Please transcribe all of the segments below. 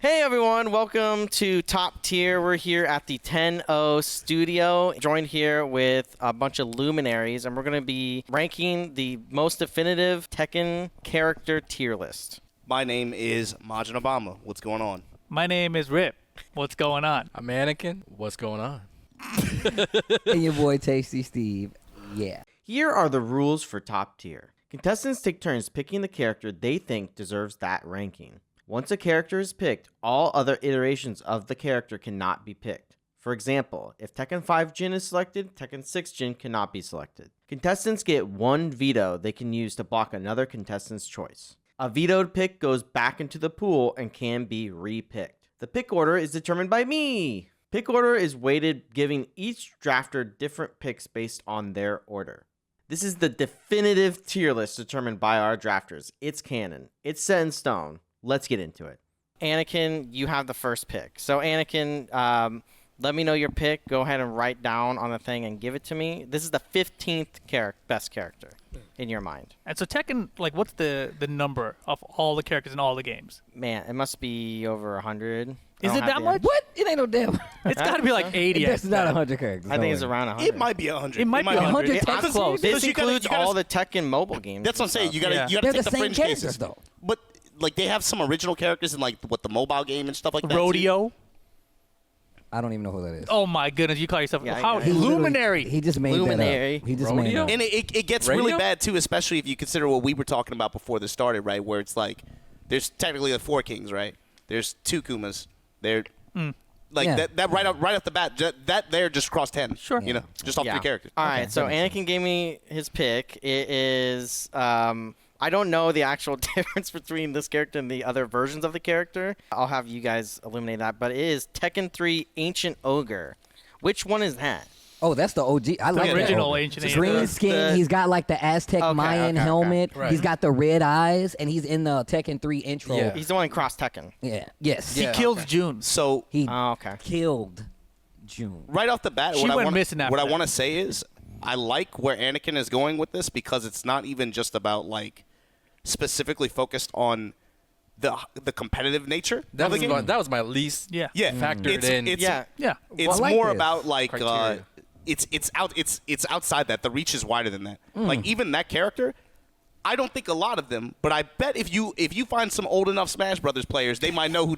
Hey everyone, welcome to Top Tier. We're here at the 10-0 studio, joined here with a bunch of luminaries, and we're going to be ranking the most definitive Tekken character tier list. My name is Majin Obama. What's going on? My name is Rip. What's going on? I'm Anakin. What's going on? And your boy Tasty Steve. Yeah. Here are the rules for Top Tier. Contestants take turns picking the character they think deserves that ranking. Once a character is picked, all other iterations of the character cannot be picked. For example, if Tekken 5 Jin is selected, Tekken 6 Jin cannot be selected. Contestants get one veto they can use to block another contestant's choice. A vetoed pick goes back into the pool and can be re-picked. The pick order is determined by me. Pick order is weighted, giving each drafter different picks based on their order. This is the definitive tier list determined by our drafters. It's canon. It's set in stone. Let's get into it. Anakin, you have the first pick. So Anakin, let me know your pick. Go ahead and write down on the thing and give it to me. This is the 15th best character in your mind. And so Tekken, like, what's the number of all the characters in all the games? Man, it must be over 100. Is it that much? What? It ain't no damn. It's got to be like 80. It's not 100 characters. I think it's around 100. It might be 100. It might be 100. That's close. This you gotta- includes you gotta- all the Tekken mobile games. That's what I'm saying. You gotta They're take the the same fringe characters, cases. though. But like they have some original characters in like what the mobile game and stuff like that. too. Rodeo. I don't even know who that is. Oh my goodness, you call yourself Yeah, I how know. He literally- luminary? He just made Luminary. that up. He just Rodeo? made that And up. it gets Radio? really bad too, especially if you consider what we were talking about before this started, right? Where it's like there's technically the 4 kings, right? There's 2 Kumas. They're like Yeah. that right off the bat. That there just crossed 10. Sure. You know, just off 3 characters. All right, Okay, so that makes Anakin gave me his pick. It is, I don't know the actual difference between this character and the other versions of the character. I'll have you guys illuminate that, but it is Tekken 3 Ancient Ogre. Which one is that? Oh, that's the OG. I like original that. Ancient Green Ogre. skin. He's got like the Aztec Okay, Mayan okay. helmet. Right. He's got the red eyes, and he's in the Tekken 3 intro. Yeah. He's the one in Cross Tekken. Yeah. Yes. He Yeah. kills June. So He Oh, okay. killed June. right off the bat, She what went missing after I that. want to say is I like where Anakin is going with this because it's not even just about like specifically focused on the competitive nature That of the was game. that was my least yeah, factored it's, in. It's, Yeah. Yeah. It's Well, I like more this about like criteria. it's outside that. The reach is wider than that. Like even that character, I don't think a lot of them, but I bet if you find some old enough Smash Brothers players, they might know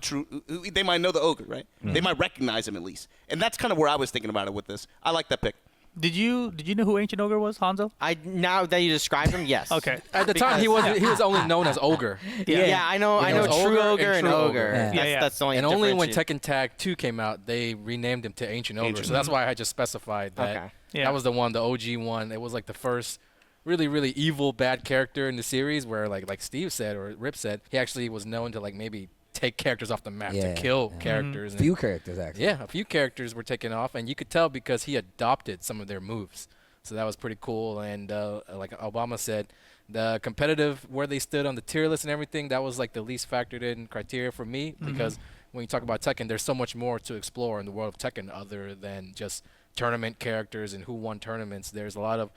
they might know the ogre, right? They might recognize him at least. And that's kind of where I was thinking about it with this. I like that pick. Did you know who Ancient Ogre was, Hanzo? Now that you described him, yes. Okay. At the time, he was only known as Ogre. Yeah, I know. I It know was True Ogre Ogre and and True Ogre. Ogre. Yeah. Yeah. That's the only And only when differentiate. Tekken Tag 2 came out, they renamed him to Ancient Ogre. Ancient. So that's why I just specified that. Okay. Yeah. That was the one, the OG one. It was like the first really, really evil, bad character in the series where, like Steve said or Rip said, he actually was known to like maybe take characters off the map, Yeah, to kill yeah. characters. And Few characters actually. yeah, a few characters were taken off, and you could tell because he adopted some of their moves. So that was pretty cool. And like Obama said, the competitive, where they stood on the tier list and everything, that was like the least factored in criteria for me because when you talk about Tekken, there's so much more to explore in the world of Tekken other than just tournament characters and who won tournaments. There's a lot of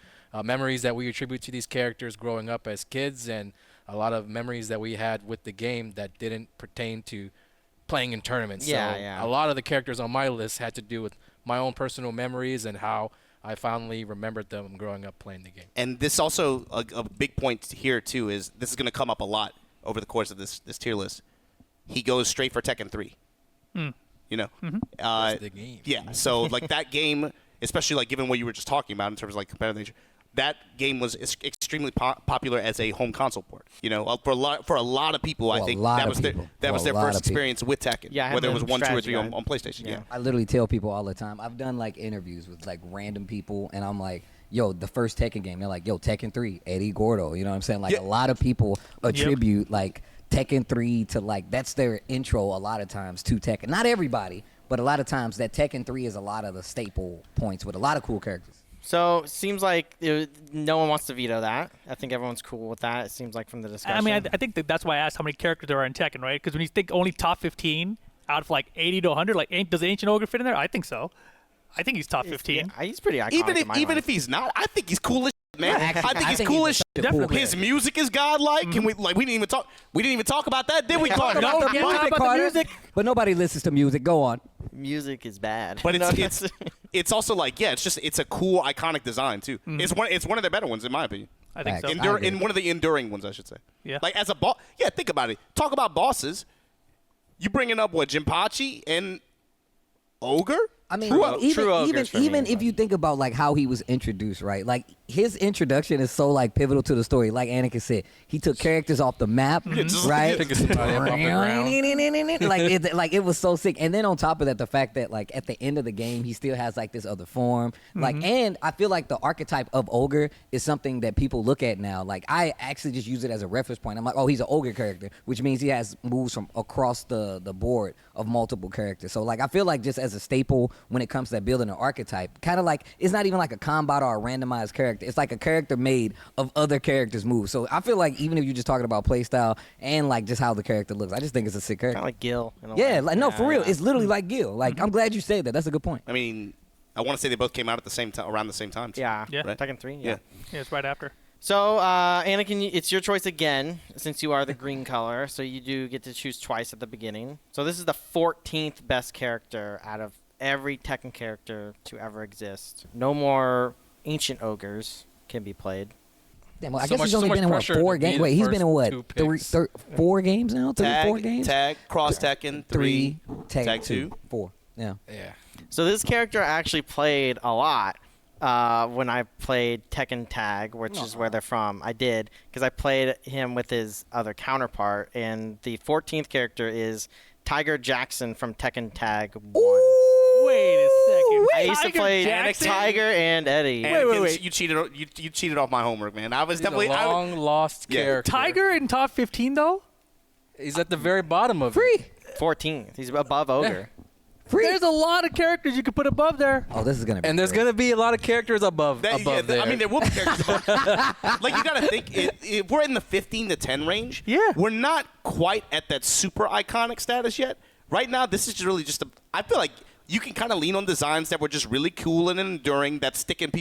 memories that we attribute to these characters growing up as kids and a lot of memories that we had with the game that didn't pertain to playing in tournaments. Yeah, so yeah. a lot of the characters on my list had to do with my own personal memories and how I finally remembered them growing up playing the game. And this also a big point here too is this is going to come up a lot over the course of this tier list. He goes straight for Tekken 3. You know, That's the game. yeah. So like that game, especially like given what you were just talking about in terms of like competitive nature, that game was extremely popular as a home console port. You know, for a lot of people, I For a think lot that of was their people. that For was a their lot first of people. experience with Tekken. Yeah, I have whether it the was 1, 2, or strategy 3 guide. on PlayStation. Yeah. Yeah. I literally tell people all the time. I've done like interviews with like random people, and I'm like, "Yo, the first Tekken game." They're like, "Yo, Tekken 3, Eddie Gordo." You know what I'm saying? Like Yeah. a lot of people attribute like Tekken 3 to like that's their intro a lot of times to Tekken. Not everybody, but a lot of times that Tekken 3 is a lot of the staple points with a lot of cool characters. So seems like no one wants to veto that. I think everyone's cool with that. It seems like from the discussion. I mean, I think that's why I asked how many characters there are in Tekken, right? Because when you think only top 15 out of like 80 to 100, like does Ancient Ogre fit in there? I think so. I think he's top 15. Yeah, he's pretty iconic. in my Even mind. if he's not, I think he's cool as man. I think he's cool as shit. Definitely. His music is godlike. Can we we didn't even talk about that, did we, Carter? No, the can't talk music, about the Carter. music. But nobody listens to music. Go on. Music is bad. But it's also like, yeah, it's a cool iconic design too. It's one of the better ones in my opinion. I think so. Facts. I agree. In one of the enduring ones, I should say. Yeah. Like as a boss, yeah. Think about it. Talk about bosses. You bringing up what Jinpachi and Ogre? I mean, True even ogres for me, even if but- you think about like how he was introduced, right? Like his introduction is so like pivotal to the story. Like Anakin said, he took characters off the map, just- right? Picking somebody up off the ground. like it was so sick. And then on top of that, the fact that like at the end of the game, he still has like this other form. Like, and I feel like the archetype of ogre is something that people look at now. Like I actually just use it as a reference point. I'm like, oh, he's an ogre character, which means he has moves from across the board of multiple characters. So like I feel like just as a staple when it comes to that building an archetype, kind of like it's not even like a combat or a randomized character. It's like a character made of other characters' moves. So I feel like even if you're just talking about playstyle and like just how the character looks, I just think it's a sick character. Kind of like Gil. in a Yeah, way. like no, for real, Yeah. it's literally like Gil. Like I'm glad you said that. That's a good point. I mean, I want to say they both came out at the same time, around the same time. Too. Yeah. Yeah. Right. Tekken 3. Yeah. Yeah, it's right after. So, Anakin, it's your choice again, since you are the green color. So you do get to choose twice at the beginning. So this is the 14th best character out of every Tekken character to ever exist. No more ancient ogres can be played. Damn, well, I So guess much- he's so only much been in what, pressure to 4 be games? the Wait, he's been in first what, two three, picks. 4 games now? 4 games? Tag, Cross Tekken, 3, Tag 2. 4. Yeah. Yeah. So this character I actually played a lot when I played Tekken Tag, which is where they're from. I did, because I played him with his other counterpart. And the 14th character is Tiger Jackson from Tekken Tag 1. Wait a second. I used to Tiger play Jackson? Tiger and Eddie. Wait. You cheated off my homework, man. I was He's definitely a long lost Yeah. character. Tiger in top 15 though? He's at the very bottom of it. Free. 14th. He's above Ogre. Free. There's a lot of characters you could put above there. Oh, this is going to be And there's great. going to be a lot of characters above there. I mean, there will be characters. Like you gotta think, if we're in the 15 to 10 range. Yeah. We're not quite at that super iconic status yet. Right now, this is really just I feel like you can kind of lean on designs that were just really cool and enduring that stick out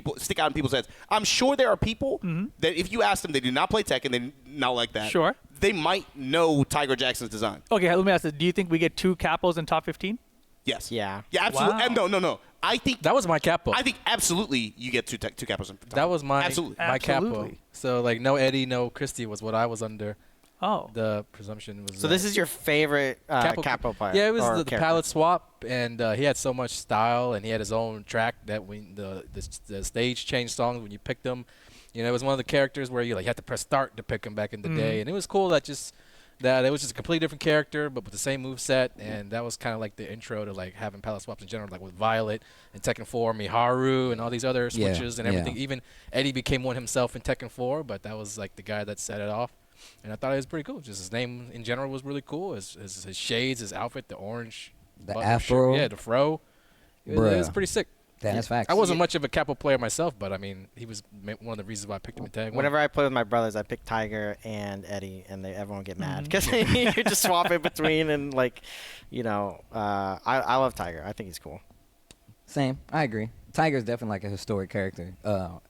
in people's heads. I'm sure there are people that if you ask them, they do not play Tekken, they not like that. Sure. They might know Tiger Jackson's design. Okay, let me ask this. Do you think we get 2 capos in top 15? Yes. Yeah. Yeah, absolutely. Wow. And no. I think That was my capo. I think absolutely you get two capos. That was my Absolutely. my capo. Absolutely. So like no Eddie, no Christie was what I was under. Oh. The presumption was. So this is your favorite capo player? Yeah, it was or the character? palette swap, and he had so much style, and he had his own track that when the stage change songs when you picked them, you know, it was one of the characters where you like had to press start to pick him back in the day, and it was cool that it was just a completely different character, but with the same move set, and that was kind of like the intro to like having palette swaps in general, like with Violet and Tekken 4, Miharu, and all these other Yeah, switches and everything. Even Eddie became one himself in Tekken 4, but that was like the guy that set it off. And I thought it was pretty cool. Just his name in general was really cool. His shades, his outfit, the orange, The button afro. shirt, yeah, the fro. It was Bruh. pretty sick. That's facts. I wasn't much of a capo player myself, but I mean, he was one of the reasons why I picked him in tag. Whenever I play with my brothers, I pick Tiger and Eddie, and everyone would get mad because you just swap in between and like, you know, I love Tiger. I think he's cool. Same. I agree. Tiger's definitely like a historic character,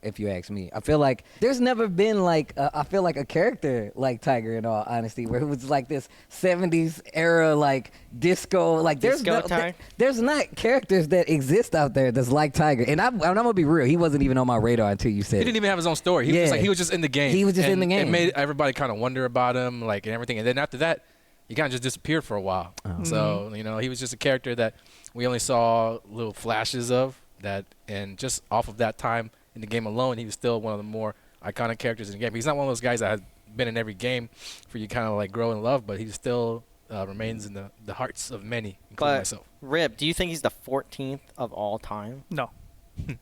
if you ask me. I feel like there's never been like I feel like a character like Tiger in all honesty, where it was like this 70s era like disco. Like Disco Tiger? there's not characters that exist out there that's like Tiger. And I'm gonna be real. He wasn't even on my radar until you said he it. didn't even have his own story. He was just Yeah. like he was just in the game. He was just in And the game. It made everybody kind of wonder about him, like and everything. And then after that, he kind of just disappeared for a while. So you know, he was just a character that we only saw little flashes of. That and just off of that time in the game alone, he was still one of the more iconic characters in the game. He's not one of those guys that has been in every game for you kind of like grow in love, but he still remains in the hearts of many, including But myself. Rib, do you think he's the 14th of all time? No.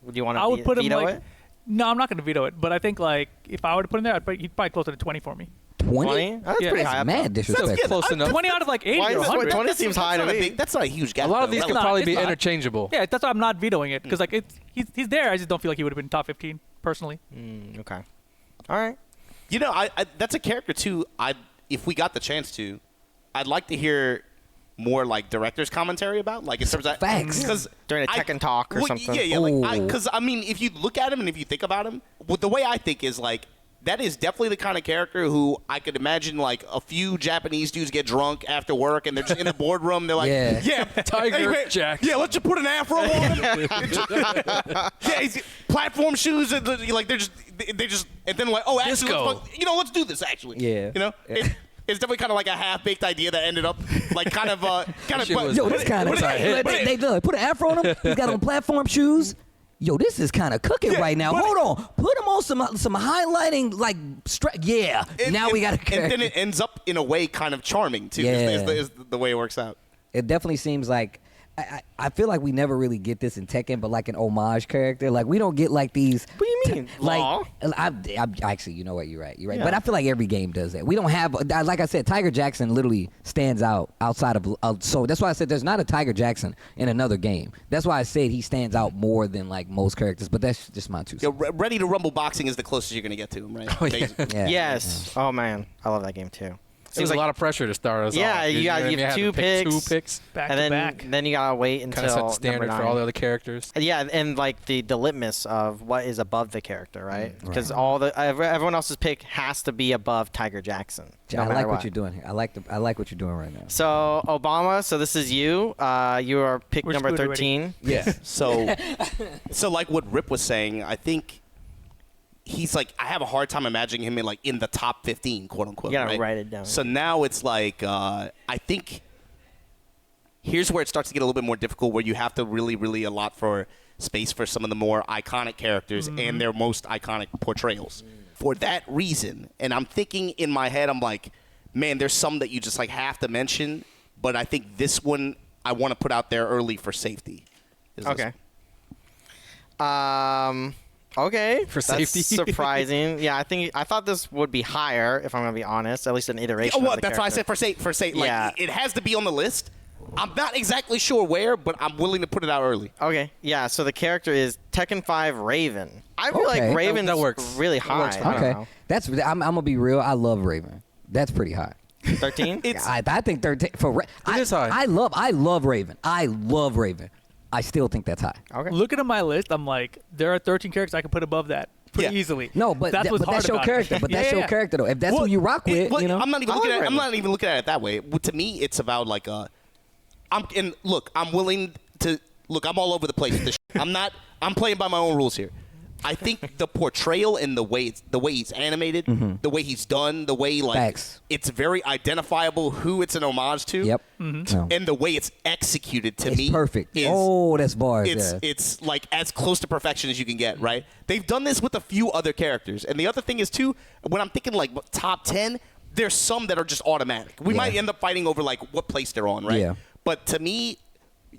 Would you want I would to put him veto like it? No, I'm not going to veto it, but I think like if I were to put him there, he'd probably closer to 20 for me. 20? That's Yeah. pretty That's high. up, Mad though. disrespect. good. Close enough. 20 out of like 80 Why or is 100. 20 seems high to me. That's not a huge gap. A lot of though. these That could was- probably be it's not. interchangeable. Yeah, that's why I'm not vetoing it because like he's there. I just don't feel like he would have been top 15 personally. Okay. All right. You know, I that's a character too. If we got the chance to, I'd like to hear more like director's commentary about, like in terms of Facts. because During a Tekken talk or something. Yeah, Ooh. because I mean, if you look at him and if you think about him, the way I think is like. That is definitely the kind of character who I could imagine like a few Japanese dudes get drunk after work and they're just in the boardroom. They're like, Yeah. Tiger hey, Jack. Yeah, let's just put an afro on him. Yeah, he's platform shoes. And, like they just, and then like, oh, actually, Disco. let's do this actually. Yeah. It's definitely kind of like a half-baked idea that ended up like kind of. Shit was- Yo, this kind of they put an afro on him. He's got on platform shoes. Yo, this is kind of cooking right now. but- Hold on, put him on some highlighting like yeah. Now we got a And then it ends up in a way kind of charming too. Yeah. Is the way it works out. It definitely seems like I feel like we never really get this in Tekken, but like an homage character. Like we don't get like these. What do you mean? Law? Like I actually, you know what? You're right. You're right. Yeah. But I feel like every game does that. We don't have like I said, Tiger Jackson literally stands out outside of. So that's why I said there's not a Tiger Jackson in another game. That's why I said he stands out more than like most characters. But that's just my 2 cents. Ready to Rumble boxing is the closest you're gonna get to him, right? Oh, yeah. Basically. Yeah. Yes. Oh man, I love that game too. It was a lot of pressure to start us Yeah, off. you know got- what I you mean? have I had to two picks. Two picks. Back and to then back. then you gotta wait until Kind of set the number standard 9. for all the other characters. Yeah, and like the litmus of what is above the character, right? Because all the everyone else's pick has to be above Tiger Jackson. No I matter like what what you're doing here. I like what you're doing right now. So Obama, so this is you. You are pick We're number screwed already. 13. Yeah. So like what Rip was saying, I think he's like I have a hard time imagining him in the top 15, quote unquote. You gotta right? write it down. So now it's like I think here's where it starts to get a little bit more difficult, where you have to really allot for space for some of the more iconic characters and their most iconic portrayals. For that reason, and I'm thinking in my head, I'm like, man, there's some that you just like have to mention, but I think this one I want to put out there early for safety. Is this Okay. Okay. For That's safety. surprising. Yeah, I thought this would be higher, if I'm gonna be honest. At least an iteration. Oh, well, of the that's why I character. said for say. Like, Yeah. it has to be on the list. I'm not exactly sure where, but I'm willing to put it out early. Okay. Yeah. So the character is Tekken 5 Raven. I feel Okay. like Raven's That works. really That high. works for I don't Okay, know. that's I'm gonna be real. I love Raven. That's pretty high. 13. I think 13 for is high. I love Raven. I love Raven. I still think that's high. Okay. Looking at my list, I'm like, there are 13 characters I can put above that pretty Yeah. easily. No, but that's what's hard that's your about character. it. But that's Yeah, your yeah. character though. If that's who you rock with, Well, you know. I'm not even I looking like at. I'm Raven. not even looking at it that way. Well, to me, it's about like I'm willing to look. I'm all over the place with this. I'm playing by my own rules here. I think the portrayal and the way he's animated, the way he's done, the way like Facts. it's very identifiable who it's an homage to. Yep. Mm-hmm. No. And the way it's executed to It's me perfect. is Oh, that's bars. it's Yeah. it's like as close to perfection as you can get, right? They've done this with a few other characters, and the other thing is too, when I'm thinking like top 10, there's some that are just automatic. We might end up fighting over like what place they're on, right? Yeah. But to me,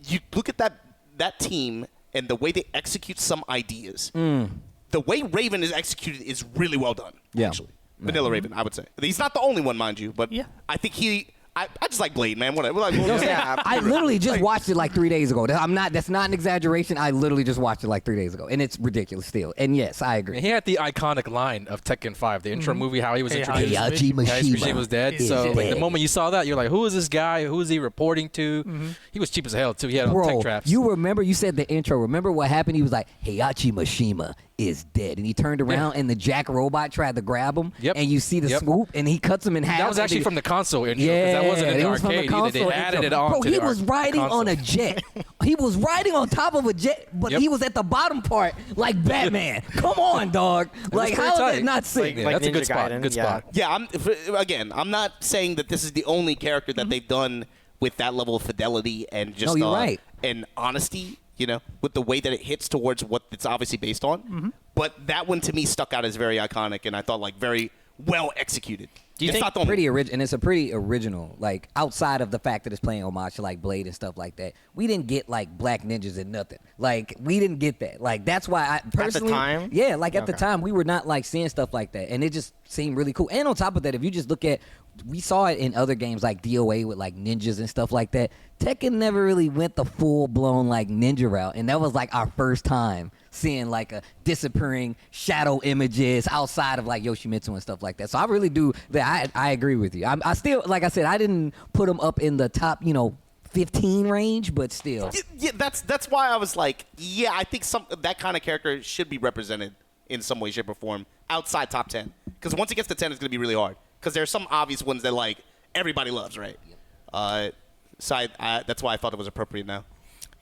you look at that team and the way they execute some ideas. The way Raven is executed is really well done. Yeah. Actually, Vanilla Raven, I would say. He's not the only one, mind you, but Yeah. I think I just like Blade, man. Whatever. Like, Yeah. I literally just watched it like 3 days ago. That's not an exaggeration. I literally just watched it like 3 days ago, and it's ridiculous still. And yes, I agree. And he had the iconic line of Tekken 5, the intro movie, how he was Hey, introduced. how Hayachi you- How his machine was dead. is So like, the dead. moment you saw that, you're like, who is this guy? Who is he reporting to? He was cheap as hell too. He had on tech Bro, traps. you remember you said the intro. Remember what happened? He was like, Heihachi Mishima is dead. And he turned around and the Jack robot tried to grab him. Yep. And you see the Yep. swoop and he cuts him in half. that was and actually then- from the console intro. 'cause Yeah, that wasn't in the it was from arcade the either. They console added intro. it on Bro, to he the was riding on a jet. He was riding on top of a jet, but Yep. he was at the bottom part like Batman. Come on, dog. Like, pretty how is tight. that not sick? Yeah, Like that's a good Ninja spot. Gaiden, Good yeah. spot. Yeah, I'm not saying that this is the only character that they've done with that level of fidelity and just No, you're right. and honesty, with the way that it hits towards what it's obviously based on. But that one to me stuck out as very iconic, and I thought like very well executed. Do you It's think not the only Pretty original, and it's a pretty original. Like outside of the fact that it's playing homage to like Blade and stuff like that, we didn't get like black ninjas and nothing. Like we didn't get that. Like that's why I personally, time? yeah, like at the Okay. time we were not like seeing stuff like that, and it just seemed really cool. And on top of that, if you just look at, we saw it in other games like DOA with like ninjas and stuff like that. Tekken never really went the full blown like ninja route, and that was like our first time seeing like a disappearing shadow images outside of like Yoshimitsu and stuff like that. So I really do that. I agree with you. I still, like I said, I didn't put him up in the top, 15 range, but still. Yeah, that's why I was like, yeah, I think that kind of character should be represented in some way, shape, or form outside top 10. Because once it gets to 10, it's going to be really hard. Because there's some obvious ones that like everybody loves, right? So that's why I thought it was appropriate now.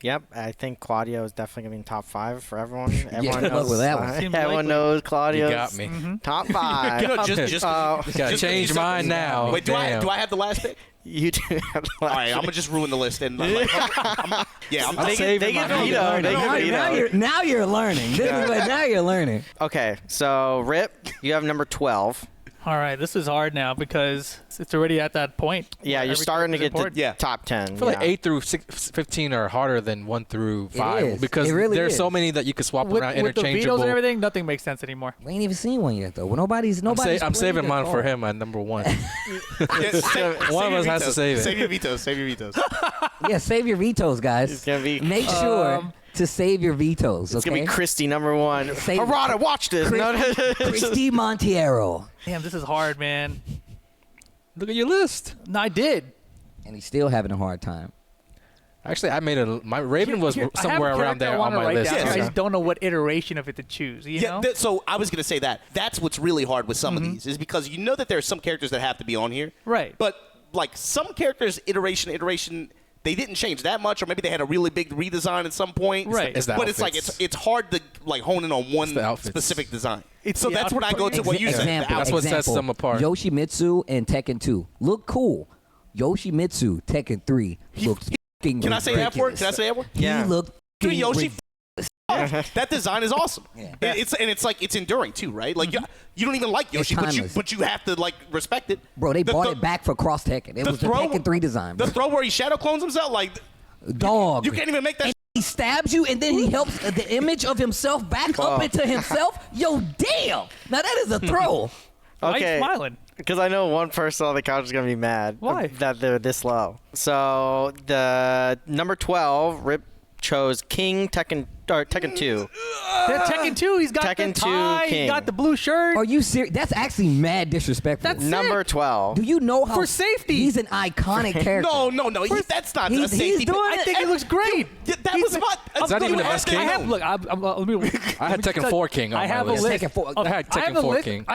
Yep, I think Claudio is definitely going to be in top 5 for everyone. Everyone good luck knows with that one. Seems everyone likely. knows Claudio. You got me. Top 5. No, just Gotta change mine now. Wait, do Damn. I have the last pick? You do have the All last right, I'm gonna just ruin the list and I'm I'm saving they my get veto. They get veto. Now you're learning. Now you're learning. Okay, so Rip, you have number 12. All right, this is hard now because it's already at that point. Yeah, where you're every starting to character's get important. to Yeah. top 10. I feel like yeah. 8 through 15 are harder than 1 through 5 is. because It really there's is. so many that you could swap With, around with the vetoes interchangeable. and everything, nothing makes sense anymore. We ain't even seen one yet, though. Well, nobody's I'm played saving it mine for all. him at number 1. One of us has to save it. Save your vetoes. Save your vetoes. Yeah, save your vetoes, guys. It's gonna be- Make sure to save your vetoes. It's going to Okay? be Christy, number 1. Save- Harada, watch this. Christy Montiero. Damn, this is hard, man. Look at your list. No, I did. And he's still having a hard time. Actually, I made my Raven was I have a somewhere around character I there on wanna my write list. down. Yes. I just don't know what iteration of it to choose. You know? So I was gonna say that. That's what's really hard with some of these is because you know that there are some characters that have to be on here. Right. But like some characters, iteration, they didn't change that much, or maybe they had a really big redesign at some point. Right. It's the But it's like outfits. it's hard to like hone in on one the outfits. specific design. It's So the that's what I go to. What you said. the Example, That's what outfits. sets them apart. Yoshimitsu and Tekken 2 look cool. Yoshimitsu, Tekken 3 looks fucking Can I say that word? ridiculous. Can I say that word? Yeah. He looked Dude, fucking Yoshi. ridiculous. That design is awesome. Yeah. It's like it's enduring too, right? Like you don't even like Yoshi, timeless. but you have to like respect it. Bro, they The brought th- it back for Cross Tekken. It was the Tekken 3 design. The Bro. throw where he shadow clones himself, like Dog. you can't even make that. And he stabs you, and then he helps the image of himself back up into himself. Yo, damn! Now that is a throw. Why are you Okay. smiling? Because I know one person on the couch is going to be mad. Why? That they're this low. So the number 12, Rip chose King Tekken 2. That Tekken 2, he's got Tekken the 2 tie, he King. got the blue shirt. Are you serious? That's actually mad disrespectful. That's Number sick. 12. Do you know how For safety. He's an iconic character. No. That's not a He's safety. doing I think he looks great. That was not. Is that even the best I king? have, look, let me. I had Tekken 4 King on I my have list. a list. Tekken 4 of- I had Tekken have a 4 list. King.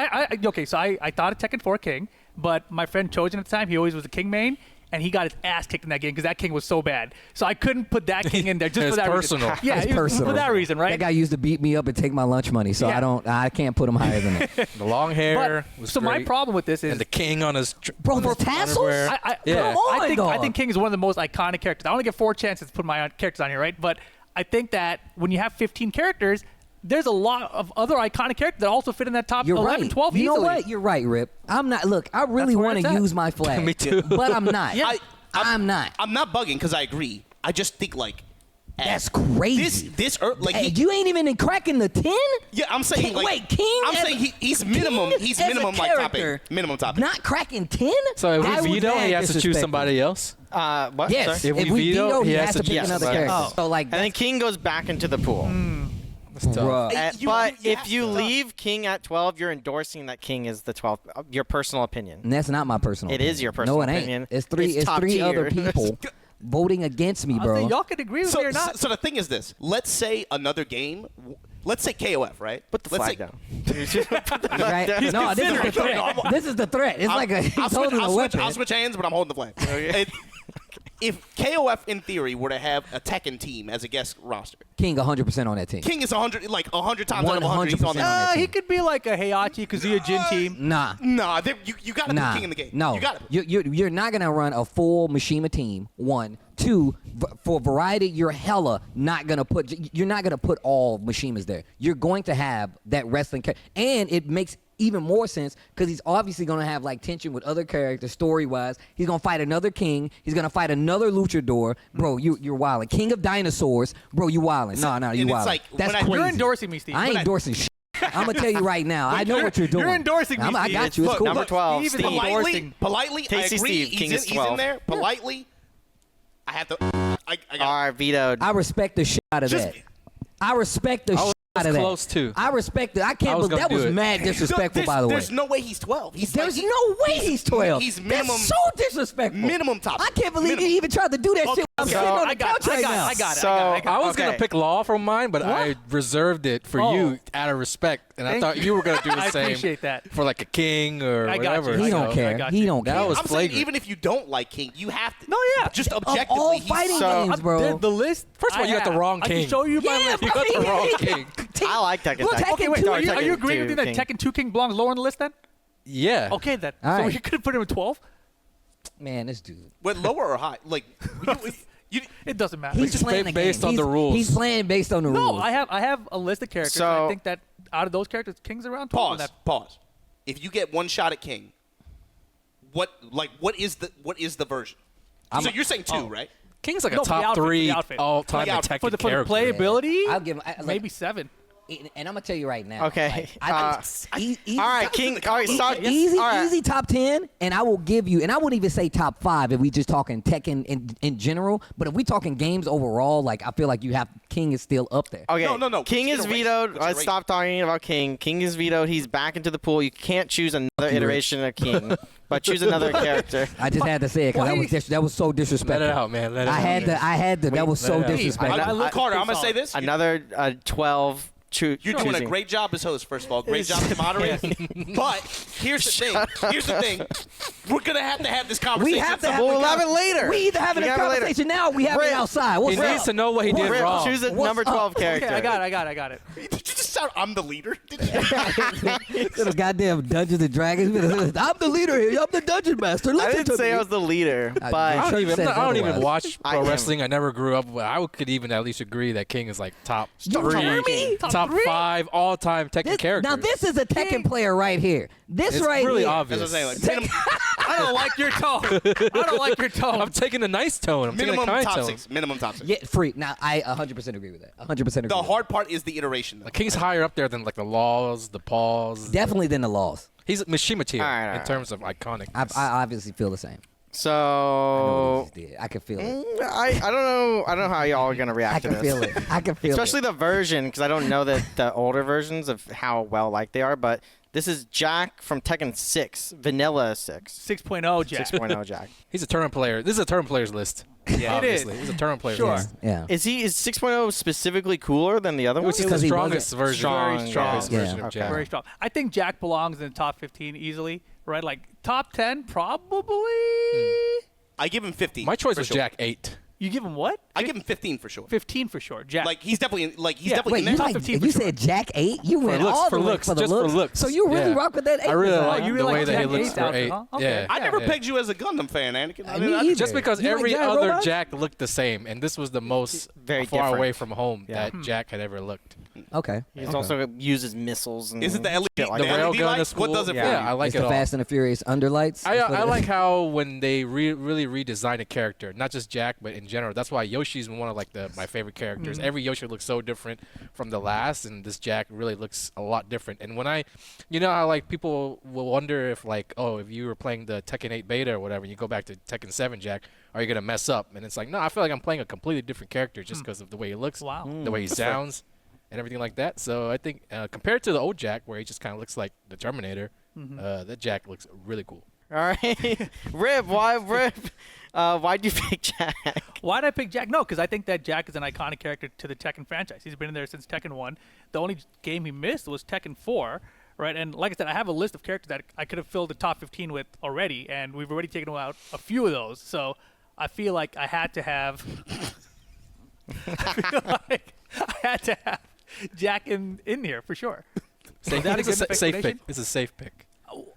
Okay, so I thought of Tekken 4 King, but my friend Trojan at the time, he always was a King main, and he got his ass kicked in that game because that King was so bad. So I couldn't put that King in there just It's for that personal. reason. Yeah, It's it was personal. for that reason, right? That guy used to beat me up and take my lunch money, so Yeah. I can't put him higher than that. The long hair But, was so my great. problem with this is and the king on his Bro, the tassels? underwear. I Yeah. Come on, think dog. King is one of the most iconic characters. I only get 4 chances to put my characters on here, right? But I think that when you have 15 characters, there's a lot of other iconic characters that also fit in that top You're 11, right. 12 You know easily. what? You're right, Rip. I'm not. Look, I really That's where want it's to at. use my flag. Me too. But I'm not. Yeah. I'm not. I'm not bugging because I agree. I just think like That's crazy. Like Hey, he, you ain't even in cracking the 10? yeah, I'm saying King- like wait, King I'm as saying a- he's minimum. King He's as a minimum like top 8. character, Minimum top 8. Not cracking 10? So if That we was veto, mad he has to choose disrespectful. somebody else. What? Yes. Sorry? If we veto, he has to pick choose another somebody character. else. So like, And then King goes back into the pool. That's tough. bruh. Hey, you But if have you to. leave King at 12, you're endorsing that King is the 12th. Your personal opinion. And that's not my personal It opinion. is your personal No, it ain't. opinion. It's three. It's It's top three tier. other people voting against me, I was bro. saying, y'all could agree with me or So, not. so the thing is this. Let's say another game. Let's say KOF, right? Put the Let's flag say, down. Right? No, this is the threat. This is the threat. It's like he's holding a weapon. I'll switch hands, but I'm holding the flag. If KOF in theory were to have a Tekken team as a guest roster, King 100% on that team. King is 100 times out of 100. He's on 100% that. on that He team. could be like a Heihachi Kazuya Jin team. Nah. Nah, you got to Nah. put King in the game. No. You got to. You're not gonna run a full Mishima team. 1, 2. For variety, you're hella not gonna put. You're not gonna put all Mishimas there. You're going to have that wrestling character, and it makes even more sense because he's obviously gonna have like tension with other characters story wise. He's gonna fight another king. He's gonna fight another luchador. Bro, you're wilding. King of dinosaurs. Bro, you wilding. No, And you it's wilding. like, That's when I- crazy. You're endorsing me, Steve. I ain't when I- endorsing shit. I'm gonna tell you right now. I know what you're doing. You're endorsing me, I Steve. got you. It's Look, cool. Number 12, Steve is Steve. endorsing. Politely, I Tasty agree. Steve, King he's is in 12. there. Politely, I have to. I got. All right, vetoed. I respect the shit out of Just- that. I respect the I was shit out of that. close, too. I respect it. I I can't was believe that gonna was do it. mad disrespectful, by the way. There's no way he's 12. There's no way he's 12. He's minimum. That's so disrespectful. Minimum top. I can't believe Minimum. you even tried to do that Okay. shit I'm Okay, sitting on the I got couch right now. I was Okay. gonna pick Law from mine, but I reserved it for you out of respect, and I Thank thought you. you were gonna do the I same appreciate that. for like a King or I got you. whatever. He I don't got you. care. I got He you. don't care. That was I'm saying flagrant. even if you don't like King, you have to. No, yeah. Just Of objectively, all he's fighting so- games, bro. The list. First of all, I you got the have. wrong I King. can show you my Yeah, list. You got the wrong King. I like Tekken. Look, Tech. Okay, wait. Tekken Are Tekken you agreeing with me that King. Tekken 2 King belongs lower on the list then? Yeah. Okay, then. All So right. we could have put him at 12. Man, this dude. Wait, lower or high? Like, you, It doesn't matter. He's just playing the based game. on the rules. He's playing based on the no, rules. I have a list of characters. and So- I think that out of those characters, King's around 12. and pause. If you get one shot at King, what is the version? So you're saying two, right? King's like No, a for the top outfit, for the 3 outfit. all-time For the outfit. Tekken for the character. playability, I'll give him maybe 7. and I'm gonna tell you right now. Okay, easy, All right, King. All right, stop. Easy, All right. easy top 10, and I will give you, and I wouldn't even say top 5 if we just talking Tekken in general. But if we talking games overall, like I feel like you have King is still up there. Okay. No. King What's is your rate? vetoed. What's your Let's rate? stop talking about King. King is vetoed. He's back into the pool. You can't choose another iteration of King, but choose another character. I just had to say it because that was so disrespectful. Let it out, man. Let it I out. had to. That was so let it out. disrespectful. Carter, I'm gonna solid. say this. Another 12. You're doing a choosing. great job as host, first of all. Great job to moderate. But here's the thing. We're going to have this conversation. We have to have We'll a have it later. We either having We a have it later. conversation now. Or we have it Rip. outside. He What's needs up? to know what he did Rip, wrong. choose a What's number 12 up? character. Okay, I got it. Did you just shout, I'm the leader? Did you? Those goddamn Dungeons and Dragons. I'm the leader here. I'm the dungeon master. I Listen didn't to say me. I was the leader, I but I don't Church even, says I don't even otherwise. watch I pro am. wrestling. I never grew up. But I could even at least agree that King is like top You hear me? top 5 all-time Tekken characters. Now this is a Tekken player right here. This it's right really here. obvious. That's what I'm saying. Like, I don't like your tone. I don't like your tone. I'm taking a nice tone. I'm taking a minimum kind top tone. 6. Minimum top 6. Yeah, free. Now I 100% agree with that. 100% agree. The with hard part is the iteration, though. Like King's higher up there than like the Laws, the Pauls. that. Definitely than the laws. He's Mishima tier All right, all in right. terms of iconic. I obviously feel the same. so I can feel it. I don't know. I don't know how y'all are gonna react I to can this. feel it. I can feel Especially it. the version, because I don't know the older versions of how well liked they are. But this is Jack from Tekken 6, Vanilla 6, 6.0 Jack. 6.0 Jack. He's a tournament player. This is a tournament players list. Yeah, it is. Obviously. He's a tournament players Sure. list. Yeah. Is 6.0 specifically cooler than the other Which ones? is the because he strongest wasn't version. strong, Very strongest yeah. version Yeah. of Okay. Jack. Very strong. I think Jack belongs in the top 15 easily, right? Like top 10, probably. I give him 15. My choice for was sure. Jack 8. You give him what? I give him 15 for sure. 15 for sure. Jack. Like he's definitely Yeah. definitely Wait, in you there. top 15 for you sure. said Jack 8? You went looks, all for the way looks, for the just for looks. looks. So you really Yeah. rock with that 8? I really design? like you the really way like that he Jack looks 8's for outfit, 8. huh? Okay. Yeah. I never yeah. pegged you as a Gundam fan, Anakin. I Me mean, either. Just because You like every giant other robots? Jack looked the same, and this was the most Very far different. away from home Yeah. that Jack had ever looked. Okay. He's okay. also uses missiles. And Is it the LED, shit like the that. LED railgun lights? is What cool. does it Yeah. for Yeah, you? I like It's it the all. Fast and the Furious underlights? That's what I it like is? how when they really redesign a character, not just Jack, but in general. That's why Yoshi's one of like my favorite characters. Every Yoshi looks so different from the last, and this Jack really looks a lot different. And when you know how like people will wonder if like, oh, if you were playing the Tekken 8 beta or whatever, you go back to Tekken 7 Jack, are you gonna mess up? And it's like, no, I feel like I'm playing a completely different character just because of the way he looks, Wow. the way he sounds, and everything like that. So I think compared to the old Jack, where he just kind of looks like the Terminator, that Jack looks really cool. All right, Rip. Why Rip? Why'd you pick Jack? Why did I pick Jack? No, because I think that Jack is an iconic character to the Tekken franchise. He's been in there since Tekken 1. The only game he missed was Tekken 4, right? And like I said, I have a list of characters that I could have filled the top 15 with already, and we've already taken out a few of those. So I feel like I had to have Jack in here for sure. Safe, that a it's a good safe explanation? pick. It's a safe pick.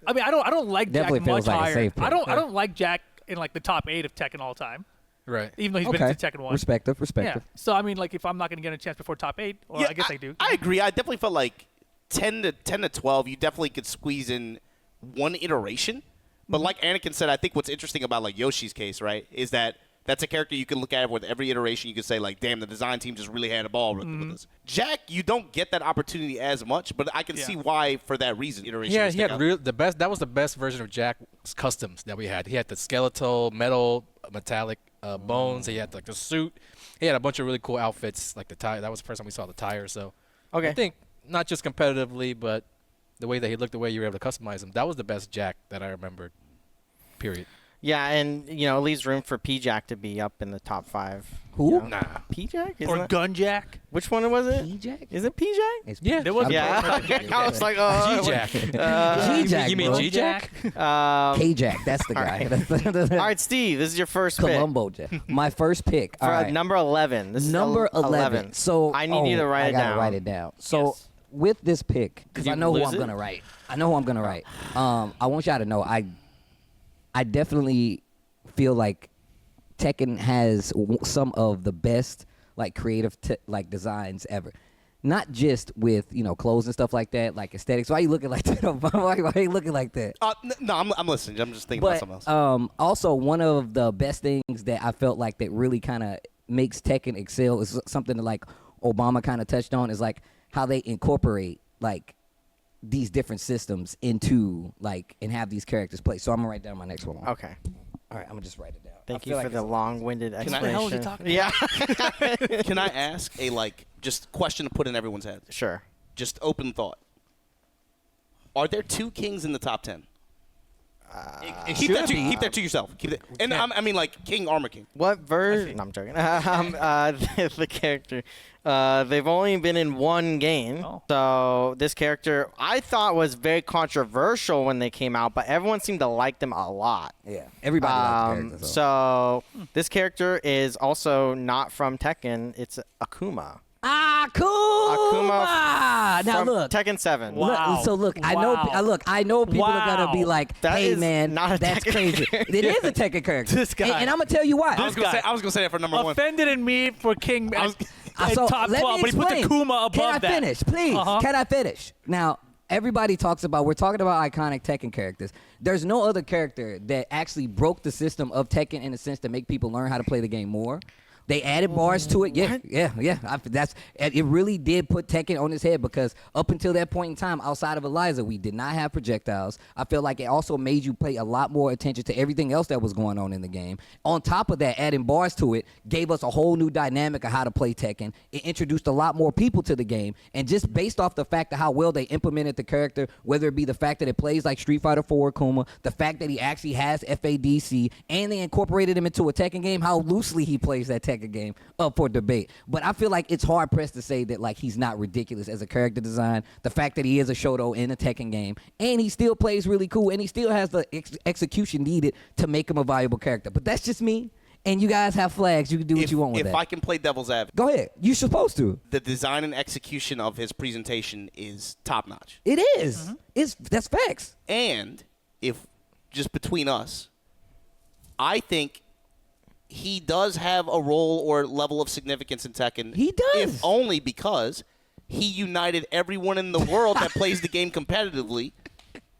I mean, I don't like Definitely Jack much feels like a higher. safe pick. I don't like Jack in like the top 8 of Tekken all time, Right. even though he's Okay. been into Tekken 1. Respective. Yeah. So I mean, like if I'm not going to get a chance before top 8, well, I guess I do. I agree. I definitely felt like 10 to 12, you definitely could squeeze in one iteration. But like Anakin said, I think what's interesting about like Yoshi's case, right, is that that's a character you can look at with every iteration. You can say like, damn, the design team just really had a ball with this. Jack, you don't get that opportunity as much, but I can Yeah. see why for that reason. Iteration Yeah, would he stick had out. the best. That was the best version of Jack's customs that we had. He had the skeletal, metal, metallic bones. He had like the suit. He had a bunch of really cool outfits, like the tire. That was the first time we saw the tire. So Okay. I think not just competitively, but the way that he looked, the way you were able to customize him. That was the best Jack that I remembered. Period. Yeah, and you know, it leaves room for P-Jack to be up in the top 5. Who? Nah. P-Jack? Or Gunjack. Which one was it? P-Jack? Is it P-Jack? It's Yeah. There was Yeah. I was like, oh. G-Jack. G-Jack, You mean bro. G-Jack? K-Jack, that's the guy. All right, Steve, this is your first pick. Columbo Jack. My first pick. For All right. number 11. This Number is 11. So I need you to write I it gotta down. write it down. So Yes. with this pick, because You I know who lose I'm it? gonna write. I know who I'm gonna write. I want y'all to know I definitely feel like Tekken has some of the best like creative like designs ever. Not just with clothes and stuff like that, like aesthetics. Why are you looking like that? Why are you looking like that? No, I'm listening. I'm just thinking about But something else. also one of the best things that I felt like that really kind of makes Tekken excel is something that like Obama kind of touched on, is like how they incorporate like these different systems into like and have these characters play. So I'm gonna write down my next one. Okay. All right, I'm gonna just write it down. Thank I you feel for like the it's- long-winded Can I- explanation. What the hell is he talking Yeah. Can I ask a just question to put in everyone's head? Sure. Just open thought. Are there 2 kings in the top 10? Keep that to yourself. Keep it. And I mean like King, Armor King. What version? No, I'm joking. The character. They've only been in one game. Oh. So this character I thought was very controversial when they came out, but everyone seemed to like them a lot. Yeah, everybody likes the character. So this character is also not from Tekken. It's Akuma. Akuma. Now From look. Tekken 7. Wow. So look, I know people are gonna be Wow. like, That "Hey is man, not a that's Tekken crazy." character. It is a Tekken character. This guy. and I'm gonna tell you why. I was gonna say that for number 1. Offended in me for King at So, top let 12, me but he put the explain. Kuma above Can I that. finish, please? Uh-huh. Can I finish? Now, everybody talks about, we're talking about iconic Tekken characters. There's no other character that actually broke the system of Tekken in a sense to make people learn how to play the game more. They added bars to it. Yeah. It really did put Tekken on his head, because up until that point in time, outside of Eliza, we did not have projectiles. I feel like it also made you pay a lot more attention to everything else that was going on in the game. On top of that, adding bars to it gave us a whole new dynamic of how to play Tekken. It introduced a lot more people to the game, and just based off the fact of how well they implemented the character, whether it be the fact that it plays like Street Fighter 4 Akuma, the fact that he actually has FADC, and they incorporated him into a Tekken game, how loosely he plays that Tekken game, up for debate. But I feel like it's hard pressed to say that like he's not ridiculous as a character design. The fact that he is a Shoto in a Tekken game, and he still plays really cool, and he still has the execution needed to make him a valuable character. But that's just me. And you guys have flags. You can do what you want with If that. I can play devil's advocate, Go ahead. You're supposed to. the design and execution of his presentation is top notch. It is. That's facts. And if just between us, I think he does have a role or level of significance in Tekken. He does. If only because he united everyone in the world that plays the game competitively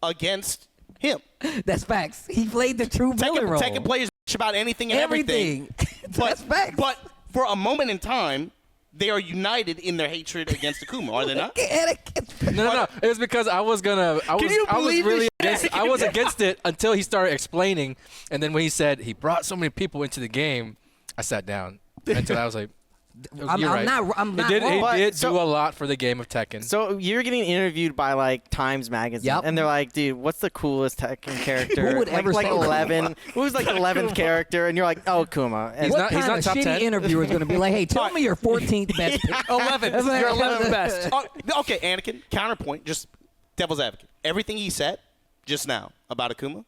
against him. That's facts. He played the true villain role. Tekken players bitch about anything and everything. That's facts. But for a moment in time, they are united in their hatred against Akuma, are they not? No. It was because I was you believe this shit? I was against it until he started explaining, and then when he said he brought so many people into the game, I sat down until I was like, I'm "You're right." not He did wrong. do a lot for the game of Tekken. So you're getting interviewed by like Times Magazine, Yep. and they're like, "Dude, what's the coolest Tekken character?" Who would ever like say 11? Who's like the 11th character? And you're like, "Oh, Kuma." And What he's kind not of top shitty 10? interviewer is going to be like, hey, tell me your 14th best pick? 11th. You're 11th best. Okay, Anakin, counterpoint, just devil's advocate. Everything he said just now about Akuma,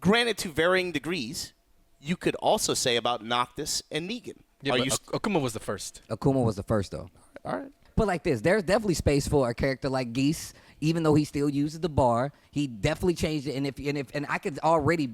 granted to varying degrees, you could also say about Noctis and Negan. Yeah, Are but you Akuma was the first. Akuma was the first, though. all right? But like this, there's definitely space for a character like Geese, even though he still uses the bar. He definitely changed it, and I could already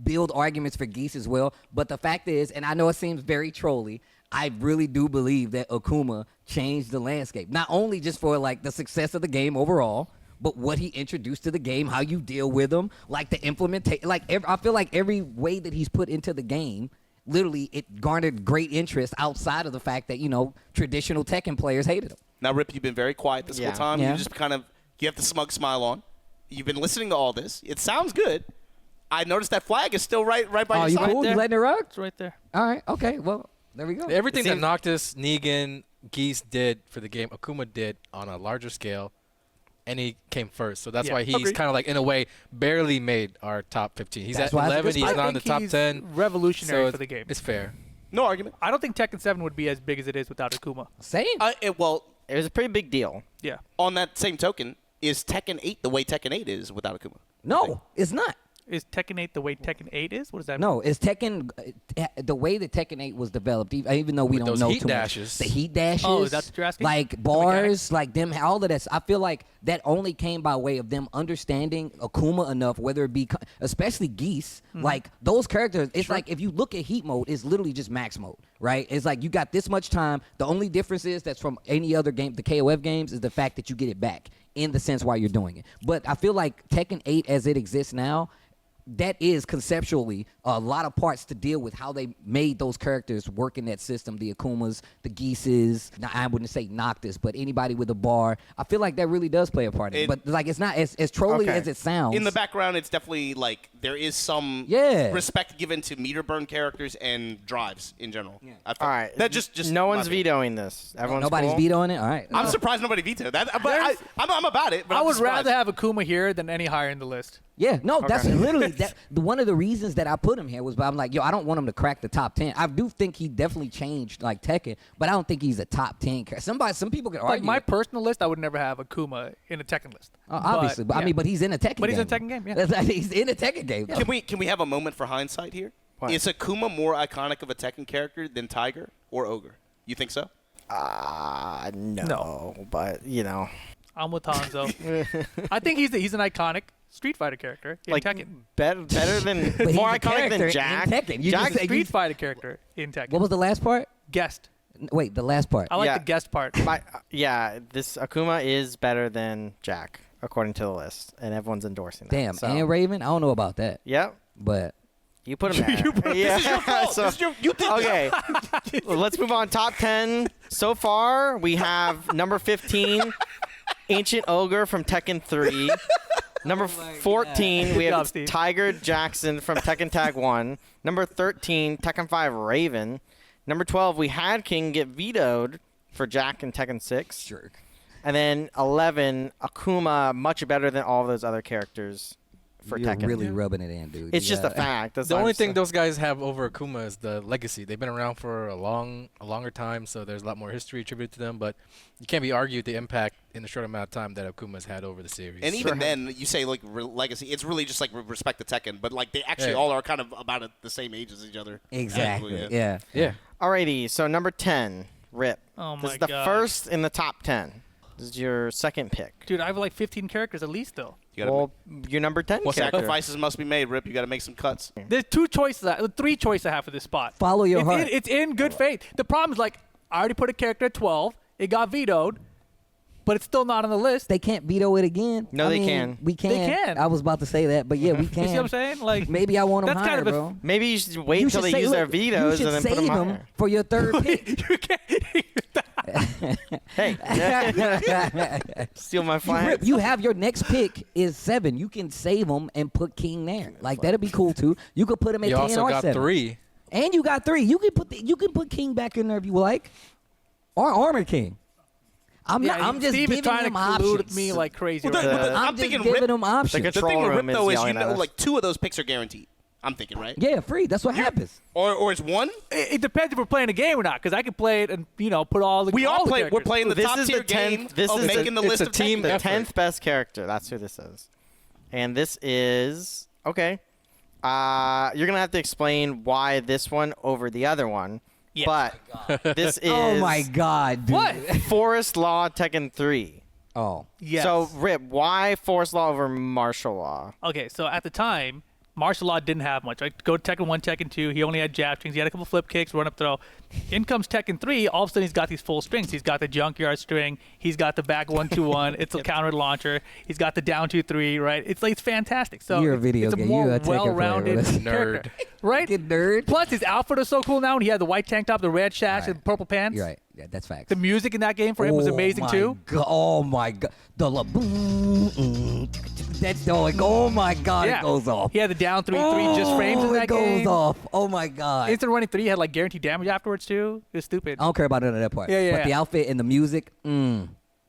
build arguments for Geese as well. But the fact is, and I know it seems very trolly, I really do believe that Akuma changed the landscape, not only just for like the success of the game overall, but what he introduced to the game, how you deal with him, like the implementation. I feel like every way that he's put into the game, literally, it garnered great interest outside of the fact that, traditional Tekken players hated him. Now, Rip, you've been very quiet this Yeah. whole time. Yeah. You just you have the smug smile on. You've been listening to all this. It sounds good. I noticed that flag is still right by Oh, your you side. cool? there. You letting it rock? It's right there. All right. Okay. Well, there we go. Everything It that seems- Noctis, Negan, Geese did for the game, Akuma did on a larger scale and he came first. So that's Yeah, why he's agreed. kind of like, in a way, barely made our top 15. He's That's at why it's a 11. good He's spot. not I in the think top he's 10. revolutionary So for the game. it's fair. No argument. I don't think Tekken 7 would be as big as it is without Akuma. Same. Well, It was a pretty big deal. Yeah. on that same token, is Tekken 8 the way Tekken 8 is without Akuma? No, it's not. Is Tekken 8 the way Tekken 8 is? What does that mean? No, it's Tekken. The way that Tekken 8 was developed, even though we With don't those know heat too dashes. much, the heat dashes, Oh, is that what you're asking? like The bars, like them, all of that. I feel like that only came by way of them understanding Akuma enough, whether it be, especially Geese, like those characters. It's like if you look at heat mode, it's literally just max mode, right? It's like you got this much time. The only difference is that's from any other game, the KOF games, is the fact that you get it back in the sense why you're doing it. But I feel like Tekken 8 as it exists now, that is conceptually a lot of parts to deal with how they made those characters work in that system. The Akumas, the Geeses. Now, I wouldn't say Noctis, but anybody with a bar. I feel like that really does play a part in it. But like, it's not as trolly Okay. as it sounds. In the background, it's definitely like there is some Yeah. respect given to meter burn characters and drives in general. I feel- All right. That just no my one's opinion. vetoing this. Everyone's Nobody's cool? vetoing it. All right. I'm surprised nobody vetoed that. But There's- I'm about it. But I I'm would just surprised. rather have Akuma here than any higher in the list. Yeah, no, that's Okay. literally one of the reasons that I put him here was, but I'm like, yo, I don't want him to crack the top 10. I do think he definitely changed like Tekken, but I don't think he's a top 10 character. Some people could Like argue. my personal list, I would never have Akuma in a Tekken list. Obviously, but I yeah. mean, but he's in a Tekken. But he's game. in a Tekken game, yeah. That's like, he's in a Tekken game. though. Can we have a moment for hindsight here? What? Is Akuma more iconic of a Tekken character than Tiger or Ogre? You think so? No, but you know, I'm with Hanzo. I think he's an iconic Street Fighter character in like Tekken. better than But he's more a iconic character than in Jack. Tekken. You Jack just- Street Fighter character in Tekken. What was the last part? Guest. Wait, the last part. I like Yeah. the guest part. yeah, this Akuma is better than Jack according to the list, and everyone's endorsing that. Damn, So, and Raven. I don't know about that, Yep, but you put him there. This is your fault. So- This is you did okay, well, let's move on. Top 10 so far. We have number 15, Ancient Ogre from Tekken 3. Number 14, we Good job, have Steve. Tiger Jackson from Tekken Tag 1. Number 13, Tekken 5 Raven. Number 12, we had King get vetoed for Jack in Tekken 6. sure. And then 11, Akuma, much better than all those other characters for You're Tekken. really rubbing it in, dude. It's just a Yeah. fact. That's The all only I'm thing saying. those guys have over Akuma is the legacy. They've been around for a longer time, so there's a lot more history attributed to them. But you can't be argued the impact in the short amount of time that Akuma's had over the series. And even then, you say like legacy. It's really just like respect to Tekken, but like they actually Yeah. all are kind of about at the same age as each other. Exactly. Technically, Yeah. yeah, Alrighty, so number 10, Rip. Oh This my is the God. first in the top 10. This is your second pick. Dude, I have like 15 characters at least still. You gotta Well, your number 10 make, character. sacrifices must be made, Rip. You got to make some cuts. There's three choices I have for this spot. Follow your It's heart. It's in good faith. The problem is like I already put a character at 12. It got vetoed, but it's still not on the list. They can't veto it again. No, I they mean, can. We can. They can. I was about to say that, but yeah, we can. You see what I'm saying? Like Maybe I want them That's higher, kind of a- bro. Maybe you should wait You until should they say- use their look, vetoes you and then should put them save 'em higher. for your third pick. you can't. Hey, steal my You, flag. Rip, you have your next pick is 7. You can save them and put King there. Like that'd be cool too. You could put him at you 10 also or got 7. 3. And you got 3. You can put King back in there if you like, or Armor King. I'm not. I'm just Steve is giving trying him to collude options. me like crazy. Well, right now. I'm I'm just thinking giving Rip- him options. The The control thing with room Rip is though is yelling you at know us. like 2 of those picks are guaranteed. I'm thinking right. Yeah, free. That's what happens. Or is one? It depends if we're playing a game or not, because I could play it and put all the. We all are the playing. We're characters. playing the This top is tier the 10th game this of is making the it's list a of team Tekken The effort. characters. 10th best character. That's who this is. And this is okay. You're gonna have to explain why this one over the other one. Yes. But this is Oh my God, dude. What? Forest Law Tekken 3. Oh. Yes. So Rip, why Forest Law over Martial Law? Okay, so at the time, martial law didn't have much. Go to Tekken 1, Tekken 2. He only had jab strings. He had a couple flip kicks, run up throw. In comes Tekken 3. All of a sudden, he's got these full strings. He's got the junkyard string. He's got the back 1-2-1. It's a counter launcher. He's got the down 2-3. Right? It's like it's fantastic. So You're a it's, video it's game. a more You're a Tekken player, well-rounded what is- character. Right? Fucking nerd. Plus, his outfit is so cool now. When he had the white tank top, the red shash, Right. and purple pants. You're right. Yeah, that's facts. The music in that game for him was amazing my too. Oh my God. The boom. That's going. Oh my God. Yeah. It goes off. He had the down 3-3 just frames in Oh, that it goes game. off. Oh my God. Instant running 3 had like guaranteed damage afterwards too. It was stupid. I don't care about none of that part. Yeah, yeah, But the yeah. outfit and the music.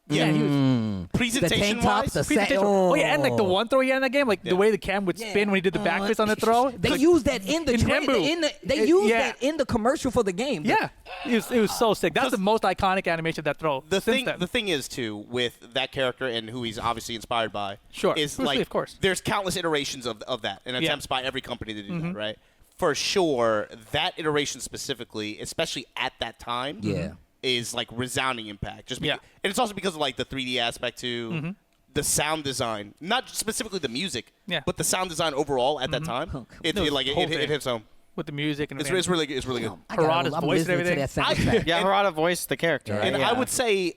Yeah, he was. The Presentation tank tops, wise, the Presentation. Oh yeah, and like the one throw he had in that game, like the way the cam would spin when he did the back fist on the throw. They Like, used that in the in trailer. Embu. They used Yeah. that in the commercial for the game. Yeah, it was so sick. That's the most iconic animation of that throw. the since thing then. the thing is too with that character and who he's obviously inspired by. Sure. is Bruce Lee, like of course. there's countless iterations of that and Yeah. attempts by every company to do that, right? For sure, that iteration specifically, especially at that time, Yeah. is like resounding impact. Just Yeah. and it's also because of like the 3D aspect too, the sound design, not specifically the music, Yeah. but the sound design overall at that time. It No, like the whole it thing. hits home. with the music and It's everything. really good. It's really good. Harada's I'm voice and listening to everything. that soundtrack. Yeah, Harada voiced the character. Right? And yeah. I would say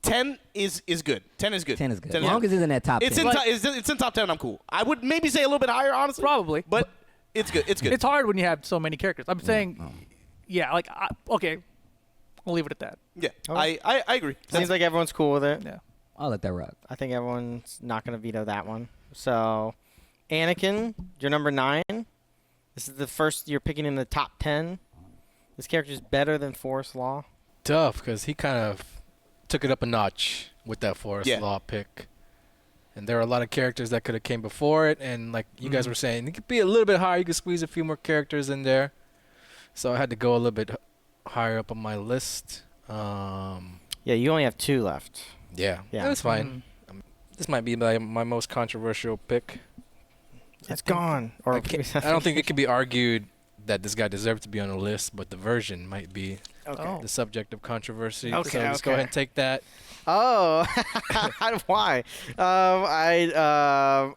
10 is good. 10 is good. 10 is good. 10 As long as it's in that top It's 10. in, it's in top 10. I'm cool. I would maybe say a little bit higher, honestly. Probably. But it's good. It's good. It's hard when you have so many characters. I'm saying, yeah, like okay, we'll leave it at that. yeah, right. I agree. Seems like everyone's cool with it. Yeah. I'll let that rock. I think everyone's not going to veto that one. So, Anakin, you're number 9. This is the first you're picking in the top 10. This character's better than Forrest Law. Tough, because he kind of took it up a notch with that Forest Yeah. Law pick. And there are a lot of characters that could have came before it, and like you guys were saying, it could be a little bit higher. You could squeeze a few more characters in there. So I had to go a little bit higher up on my list. Yeah, you only have 2 left. Yeah, Yeah. that's fine. This might be my most controversial pick. It's gone. Or I don't think it can be argued that this guy deserved to be on the list, but the version might be Okay. the subject of controversy. Okay, So let's go okay. ahead and take that. Oh, why?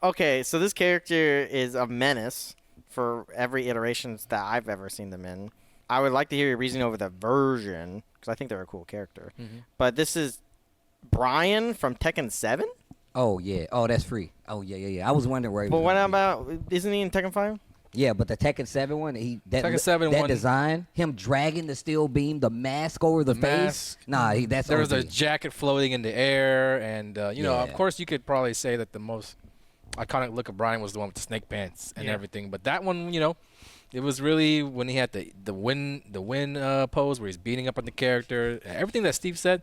Okay, so this character is a menace for every iterations that I've ever seen them in. I would like to hear your reasoning over the version because I think they're a cool character. But this is Brian from Tekken 7. Oh, yeah. Oh, that's free. Oh, yeah. I was wondering where he But was what gonna be. about? Isn't he in Tekken 5? Yeah, but the Tekken 7 one, Tekken 7 that one- design, him dragging the steel beam, the mask over the face. mask. Nah, that's There was a OG. jacket floating in the air, and you know, of Yeah. course, you could probably say that the most iconic look of Brian was the one with the snake pants and Yeah. everything. But that one, you know, it was really when he had the win pose where he's beating up on the character. Everything that Steve said,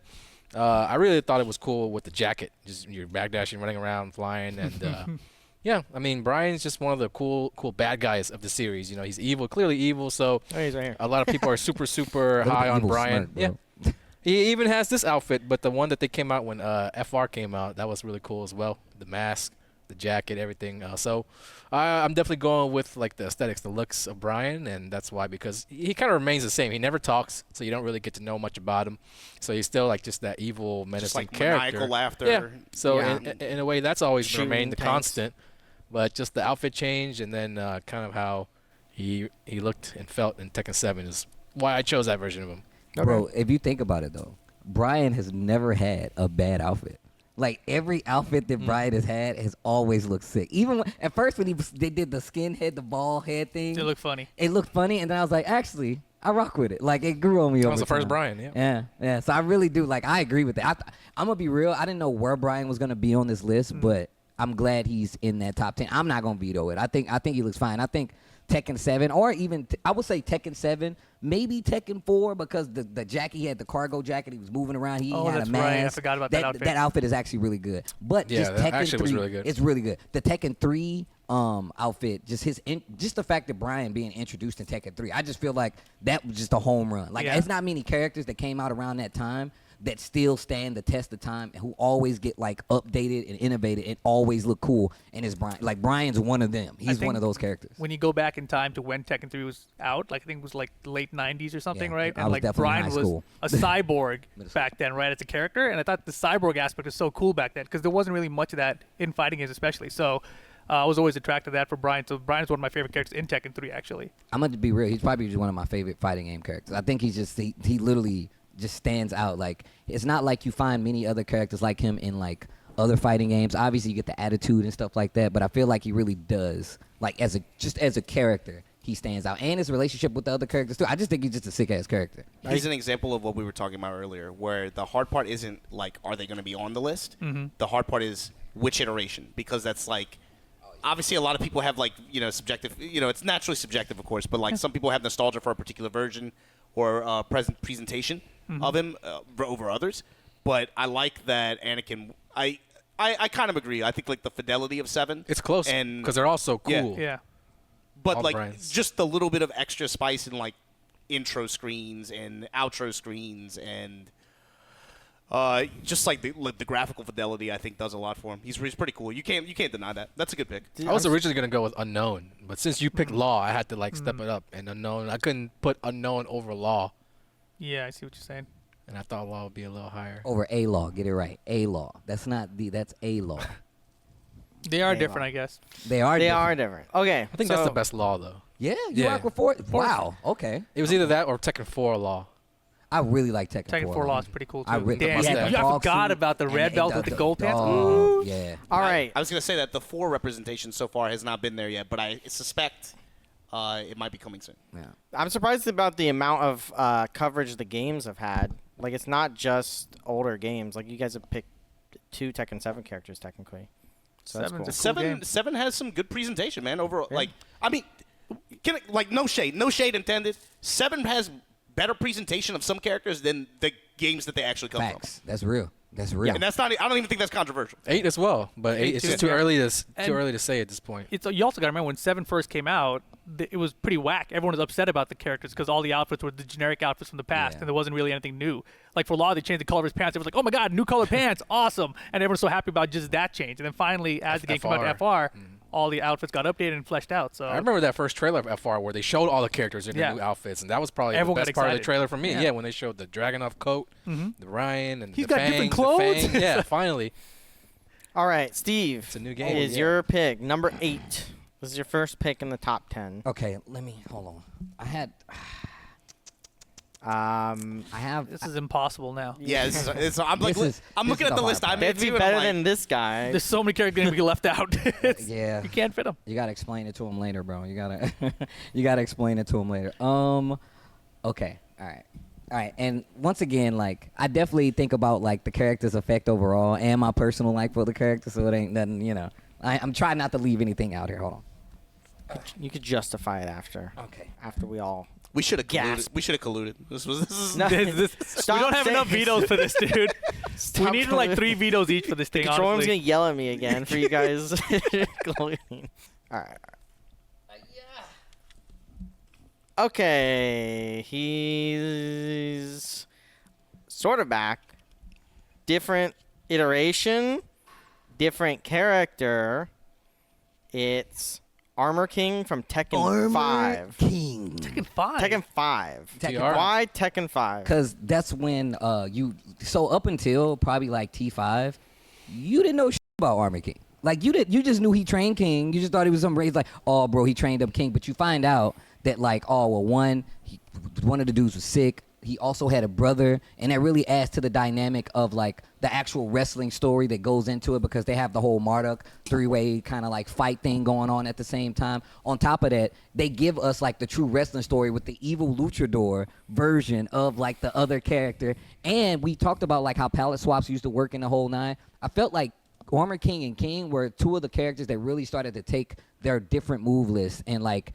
I really thought it was cool with the jacket. Just you're backdashing, running around, flying, and yeah, I mean, Brian's just one of the cool bad guys of the series. You know, he's evil, clearly evil. So Oh, he's right here. a lot of people are super Look at high the on evil Brian. smirk, Yeah. bro. He even has this outfit, but the one that they came out when FR came out, that was really cool as well. The mask, the jacket, everything. So I'm definitely going with like the aesthetics, the looks of Brian, and that's why, because he kind of remains the same. He never talks, so you don't really get to know much about him. So he's still like just that evil, menacing Just like character. maniacal laughter. Yeah. So Yeah. In a way, that's always Shooting remained the tanks. constant. But just the outfit change and then kind of how he looked and felt in Tekken 7 is why I chose that version of him. Bro, if you think about it, though, Brian has never had a bad outfit. Like, every outfit that Brian has had has always looked sick. Even at first when they did the skinhead, the ball head thing. It looked funny. It looked funny, and then I was like, actually, I rock with it. Like, it grew on me That over was the first time. Brian, yeah. Yeah. So I really do. Like, I agree with that. I'm going to be real. I didn't know where Brian was going to be on this list, but I'm glad he's in that top 10. I'm not going to veto it. I think he looks fine. I think Tekken 7, or even, I would say Tekken 7, maybe Tekken 4, because the jacket, he had the cargo jacket, he was moving around, he Oh, had that's a mask. right. I forgot about that outfit. That outfit is actually really good. But Yeah, just that Tekken actually 3, was really good. it's really good. The Tekken 3 outfit, just the fact that Brian being introduced in Tekken 3, I just feel like that was just a home run. Like, Yeah. it's not many characters that came out around that time that still stand the test of time and who always get like updated and innovated and always look cool. And it's Brian. Like, Brian's one of them. He's think one of those characters. When you go back in time to when Tekken 3 was out, like I think it was like late 90s or something, Yeah, right? I And was like definitely in Brian high was school. a cyborg Middle school. back then, right, as a character. And I thought the cyborg aspect was so cool back then because there wasn't really much of that in fighting games, especially. So I was always attracted to that for Brian. So Brian's one of my favorite characters in Tekken 3, actually. I'm going to be real. He's probably just one of my favorite fighting game characters. I think he's just, he literally just stands out. Like, it's not like you find many other characters like him in like other fighting games. Obviously, you get the attitude and stuff like that, but I feel like he really does. Like, as a character, he stands out. And his relationship with the other characters, too. I just think he's just a sick-ass character. He's an example of what we were talking about earlier, where the hard part isn't like, are they going to be on the list? The hard part is which iteration, because that's like, obviously a lot of people have like, subjective, it's naturally subjective, of course, but like some people have nostalgia for a particular version or presentation of him over others. but I like that Anakin. I kind of agree. I think like the fidelity of 7. It's close and because they're all so Yeah. cool. Yeah. but all like brands. just the little bit of extra spice in like intro screens and outro screens and just like the graphical fidelity, I think does a lot for him. He's pretty cool. You can't deny that. That's a good pick. I was originally gonna go with Unknown, but since you picked Law, I had to like step it up. And Unknown, I couldn't put Unknown over Law, Yeah, I see what you're saying. and I thought Law would be a little higher. Over A Law, get it right. A Law. That's not the. That's A Law. They are They different, are. I guess. They are. They different. are different. Okay, I think that's the best Law though. Yeah, you Yeah. rock with 4. Wow. Okay. It was either that or Tekken 4 Law. I really like Tekken 4. Tekken 4 Law is pretty cool too. I really. Damn, the you mustache. dog forgot suit about the and red belt with the gold pants. Oh, yeah. All right. I was gonna say that the 4 representation so far has not been there yet, but I suspect it might be coming soon. Yeah. I'm surprised about the amount of coverage the games have had. Like, it's not just older games. Like, you guys have picked 2 Tekken 7 characters, technically. So that's Seven's cool. a cool game. Seven has some good presentation, man. Overall, Yeah. like I mean, no shade intended. 7 has better presentation of some characters than the games that they actually come Facts. That's real. That's real. from. And that's not. I don't even think that's controversial. 8 as well, but 8 it's too. just too early to And- too early to say at this point. You also got to remember when 7 first came out, it was pretty whack. Everyone was upset about the characters because all the outfits were the generic outfits from the past, Yeah. and there wasn't really anything new. Like for Law, they changed the color of his pants. Everyone's like, "Oh my God, new color pants, awesome!" And everyone's so happy about just that change. And then finally, as the game came out to FR, all the outfits got updated and fleshed out. So I remember that first trailer of FR where they showed all the characters in Yeah. their new outfits, and that was probably Everyone the got best part of the excited. trailer for me. Yeah. Yeah, when they showed the Dragunov coat, the Ryan, and He's the got different fangs, the clothes. fang. Yeah, finally. All right, Steve. It's a new game. Is yeah. your pick number 8? This is your first pick in the top 10. Okay, let me hold on. I have. this is impossible now. Yeah, I'm like, This is- I'm this looking is at the the list I hard They made have to be too, and I'm better like, than this guy. There's so many characters going to be left out. It's- Yeah. you can't fit them. You gotta explain it to him later, bro. You gotta, you gotta explain it to him later. Okay, all right. And once again, like I definitely think about like the character's effect overall and my personal like for the character, so it ain't nothing, you know. I'm trying not to leave anything out here. Hold on. You could justify it after. Okay. After we all. we should have colluded. Gasp. We should have colluded. This is No. We Stop don't have saying- enough vetoes for this, dude. we Stop need like 3 vetoes each for this thing, Control room's honestly. gonna yell at me again for you guys. Gloating. All right. Okay, he's sort of back. Different iteration, different character. It's Armor King from Tekken 5. King. Tekken 5. Tekken 5. Tekken TR. Why Tekken 5? Because that's when so up until probably like T5, you didn't know shit about Armor King. Like you just knew he trained King. You just thought he was some race like, oh bro, he trained up King. But you find out that like, oh well, one of the dudes was sick. He also had a brother, and that really adds to the dynamic of like the actual wrestling story that goes into it because they have the whole Marduk 3-way kind of like fight thing going on at the same time. On top of that, they give us like the true wrestling story with the evil luchador version of like the other character. And we talked about like how palette swaps used to work in the whole 9. I felt like Armor King and King were 2 of the characters that really started to take their different move lists and like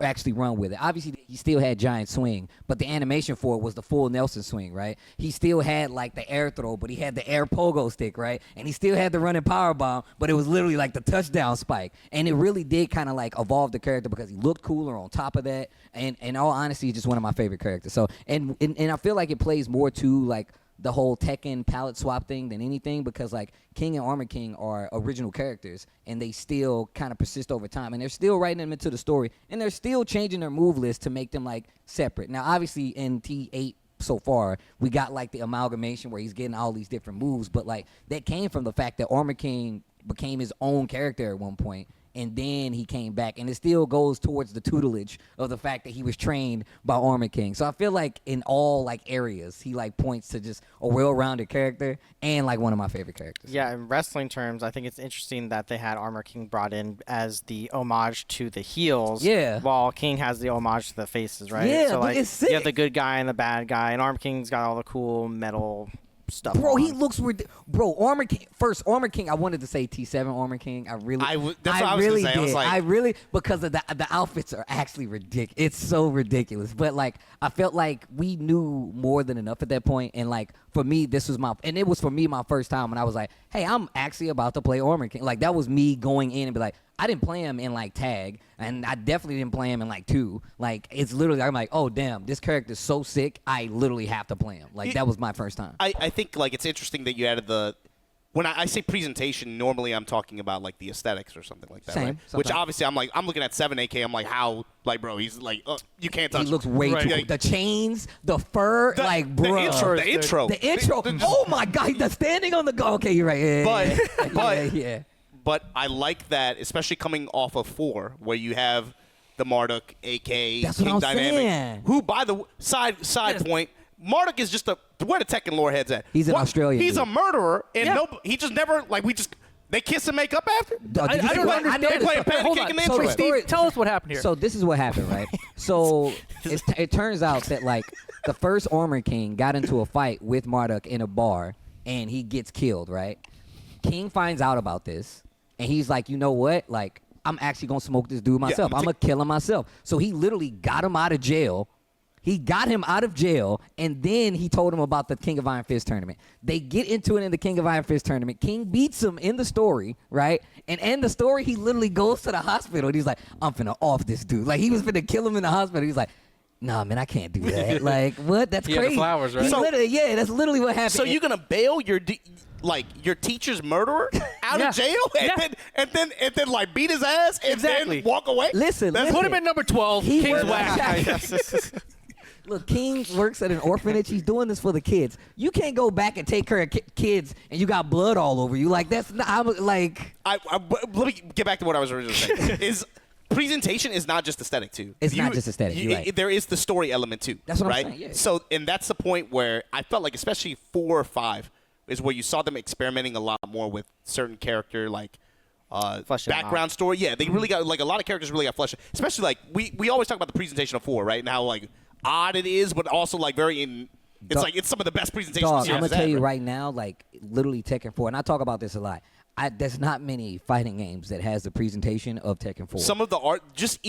actually run with it. Obviously, he still had giant swing, but the animation for it was the full Nelson swing, right? He still had like the air throw, but he had the air pogo stick, right? And he still had the running power bomb, but it was literally like the touchdown spike. And it really did kind of like evolve the character because he looked cooler on top of that. And in all honesty, he's just one of my favorite characters. So, and I feel like it plays more to like the whole Tekken palette swap thing than anything because like King and Armor King are original characters and they still kind of persist over time and they're still writing them into the story and they're still changing their move list to make them like separate. Now obviously in T8 so far we got like the amalgamation where he's getting all these different moves, but like that came from the fact that Armor King became his own character at one point. And then he came back, and it still goes towards the tutelage of the fact that he was trained by Armor King. So I feel like in all like areas, he like points to just a well-rounded character and like one of my favorite characters. Yeah, in wrestling terms, I think it's interesting that they had Armor King brought in as the homage to the heels. Yeah. While King has the homage to the faces, right? Yeah, so but like it's you have sick. the good guy and the bad guy, and Armor King's got all the cool metal stuff. Bro, on. he looks Armor King. First, Armor King. I wanted to say T7 Armor King. That's what I was gonna say. I was like, I really because of the outfits are actually ridiculous. It's so ridiculous. But like, I felt like we knew more than enough at that point. And like for me, it was for me my first time when I was like, hey, I'm actually about to play Armor King. Like that was me going in and be like, I didn't play him in like tag, and I definitely didn't play him in like 2. Like it's literally, I'm like, oh damn, this character's so sick. I literally have to play him. Like that was my first time. I think like it's interesting that you added when I say presentation, normally I'm talking about like the aesthetics or something like that, Same, right? sometimes. Which obviously I'm looking at 7AK. I'm like, how, like, bro, he's like, you can't touch. He looks him. way Right. too cool. Like, The chains, the fur, bro. the intro. The intro. Oh my God, the standing on the go. Okay, you're right. Yeah, But yeah. But I like that, especially coming off of 4, where you have the Marduk, AK, That's what King I'm Dynamic, saying. who, by the side point, Marduk is just where the Tekken lore head's at. He's an Australian He's dude. a murderer, and Yeah. he just never they kiss and make up after. Dog, did you I see don't what- understand. know They this. play a pancake Hold on. in the So intro. the story- Tell us what happened here. So this is what happened, right? So it turns out that like the first Armor King got into a fight with Marduk in a bar, and he gets killed, right? King finds out about this, and he's like, you know what? Like, I'm actually gonna smoke this dude myself. I'm gonna kill him myself. So he literally got him out of jail. He got him out of jail, and then he told him about the King of Iron Fist tournament. They get into it in the King of Iron Fist tournament. King beats him in the story, right? And in the story, he literally goes to the hospital, and he's like, I'm finna off this dude. Like, he was finna kill him in the hospital. He's like, nah, man, I can't do that. Like, what? That's He had the crazy. flowers, right? He So- literally, yeah, that's literally what happened. So you're gonna bail your teacher's murderer out Yeah. of jail, and then like beat his ass and Exactly. then walk away? Listen, That's Put him at number 12. He King's was- whack. Look, King works at an orphanage. He's doing this for the kids. You can't go back and take care of kids and you got blood all over you. Like, that's not, I'm like. Let me get back to what I was originally saying. Is presentation is not just aesthetic too. It's not just aesthetic, you're right. There is the story element too. That's what I'm right? saying, yeah. So, and that's the point where I felt like, especially 4 or 5, is where you saw them experimenting a lot more with certain character like Fleshing them background out. story. Yeah, they really got like a lot of characters really got fleshed. Especially like we always talk about the presentation of 4, right? And how like odd it is, but also like very in. It's Dog- like it's some of the best presentations. Dog, the I'm series gonna tell has you had, right now, like literally Tekken 4, and I talk about this a lot. There's not many fighting games that has the presentation of Tekken 4. Some of the art, just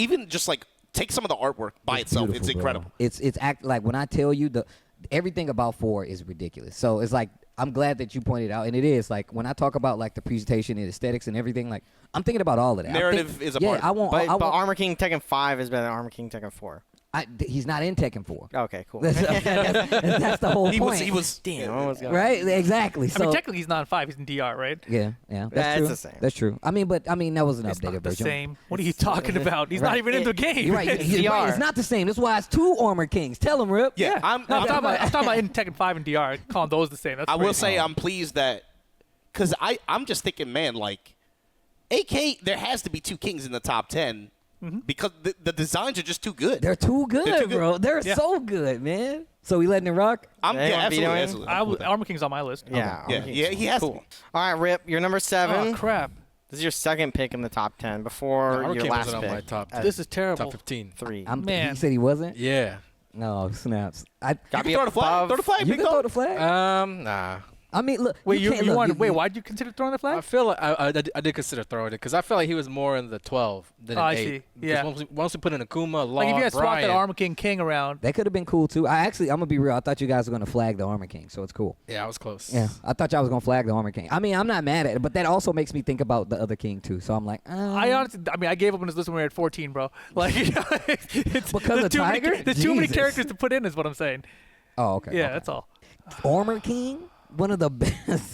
like take some of the artwork by itself. beautiful, It's bro. incredible. It's like when I tell you everything about 4 is ridiculous. So it's like I'm glad that you pointed out, and it is like when I talk about like the presentation and aesthetics and everything, like I'm thinking about all of that. Narrative is a yeah, part. I won't. But, I won't Armor King Tekken 5 is better than Armor King Tekken 4. he's not in Tekken 4. Okay, cool. That's the whole He point. was. Damn, what was going on? right, exactly. I So mean, technically he's not in 5. He's in DR, right? yeah, that's That's true. the same. That's true. I mean, that was an It's updated not the version. same. What are you talking about? He's not Right. even in the game. You're right. It's You're right. DR. It's not the same. That's why it's 2 Armor Kings. Tell him, Rip. Yeah, No, I'm talking about in Tekken 5 and DR. Calling those the same. That's I will crazy. say I'm pleased that because I'm just thinking, man, like AK, there has to be 2 kings in the top 10 because the designs are just too good. They're too good, They're too good. bro. They're Yeah. so good, man. So we letting it rock? I'm Anyone yeah, beat him? absolutely. Armor King's on my list. Yeah, Yeah, Armor King's yeah, he has cool. to be. All right, Rip, you're number 7. Oh, crap. This is your second pick in the top 10 before Armor your King last wasn't pick. on my top. This is terrible. Top 15. 3. Man. He said he wasn't? Yeah. No, snaps. You can throw the flag. Throw the flag. You big can dog. throw the flag? Nah. I mean, look. Wait, you can't- look, wanted? Wait, why'd you consider throwing the I flag? feel like I did consider throwing it because I felt like he was more in the 12 than Oh, an I 8. see. Because Yeah. Once we put in Akuma, Law, Like if you had swapped Brian, that Armor King around. That could have been cool, too. I'm going to be real. I thought you guys were going to flag the Armor King, so it's cool. Yeah, I was close. Yeah, I thought y'all was going to flag the Armor King. I mean, I'm not mad at it, but that also makes me think about the other king, too. So I'm like, I honestly, I mean, I gave up on his list when we were at 14, bro. Like, it's Because there's of too many, Tiger? there's too many Jesus. characters to put in, is what I'm saying. Oh, okay. Yeah, okay. that's all. Armor King, one of the best,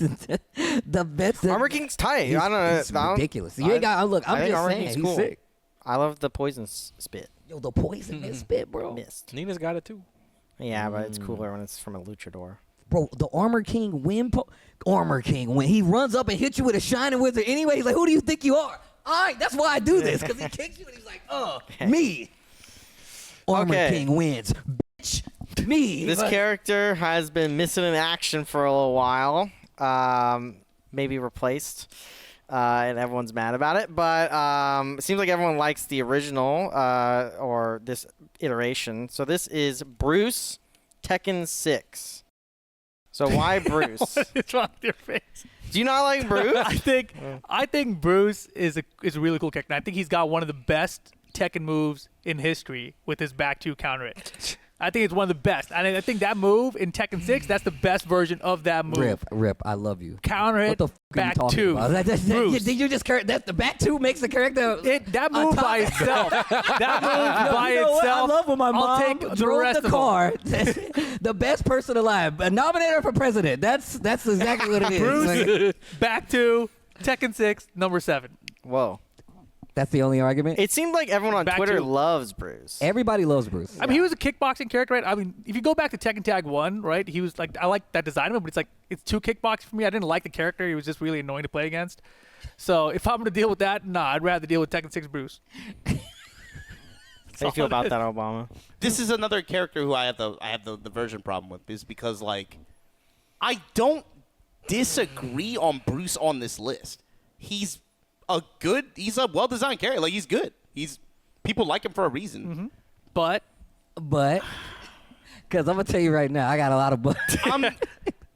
the best. Armor King's tight. He's, I don't know. He's I don't- ridiculous. You ain't got. Look, I I'm think just Armor saying, King's he's cool. sick. I love the poison spit. Yo, the poison is spit, bro. Mist. Nina's got it too. Yeah, but it's cooler when it's from a luchador. Bro, the Armor King win. Armor King win. He runs up and hits you with a shining wizard. Anyway, he's like, "Who do you think you are?" All right, that's why I do this because he kicks you and he's like, me." Armor Okay. King wins, bitch. Me. This Like- character has been missing in action for a little while. Maybe replaced. And everyone's mad about it. But it seems like everyone likes the original or this iteration. So this is Bruce Tekken 6. So why Bruce? What's wrong with your face? Do you not like Bruce? I think Bruce is a really cool character. I think he's got one of the best Tekken moves in history with his back two counter it. I think it's one of the best. I think that move in Tekken 6, that's the best version of that move. Rip, I love you. Counter it, What the f back are you two. talking about? Bruce. Did you just that the back two makes the character? That move by itself. That move by You know what? itself. I love when my I'll mom take the drove rest the of car. The best person alive. A nominator for president. That's exactly what it is. Bruce, back two, Tekken 6, number 7. Whoa. That's the only argument. It seemed like everyone on Back Twitter to- loves Bruce. Everybody loves Bruce. I mean, he was a kickboxing character, right? I mean, if you go back to Tekken Tag 1, right, he was like, I like that design of him, but it's like, it's too kickboxing for me. I didn't like the character. He was just really annoying to play against. So if I'm going to deal with that, I'd rather deal with Tekken 6 Bruce. How do you feel about that, Obama? This is another character who I have the version problem with, is because like I don't disagree on Bruce on this list. He's a well-designed character. Like he's good. People like him for a reason. Mm-hmm. But because I'm gonna tell you right now, I got a lot of but.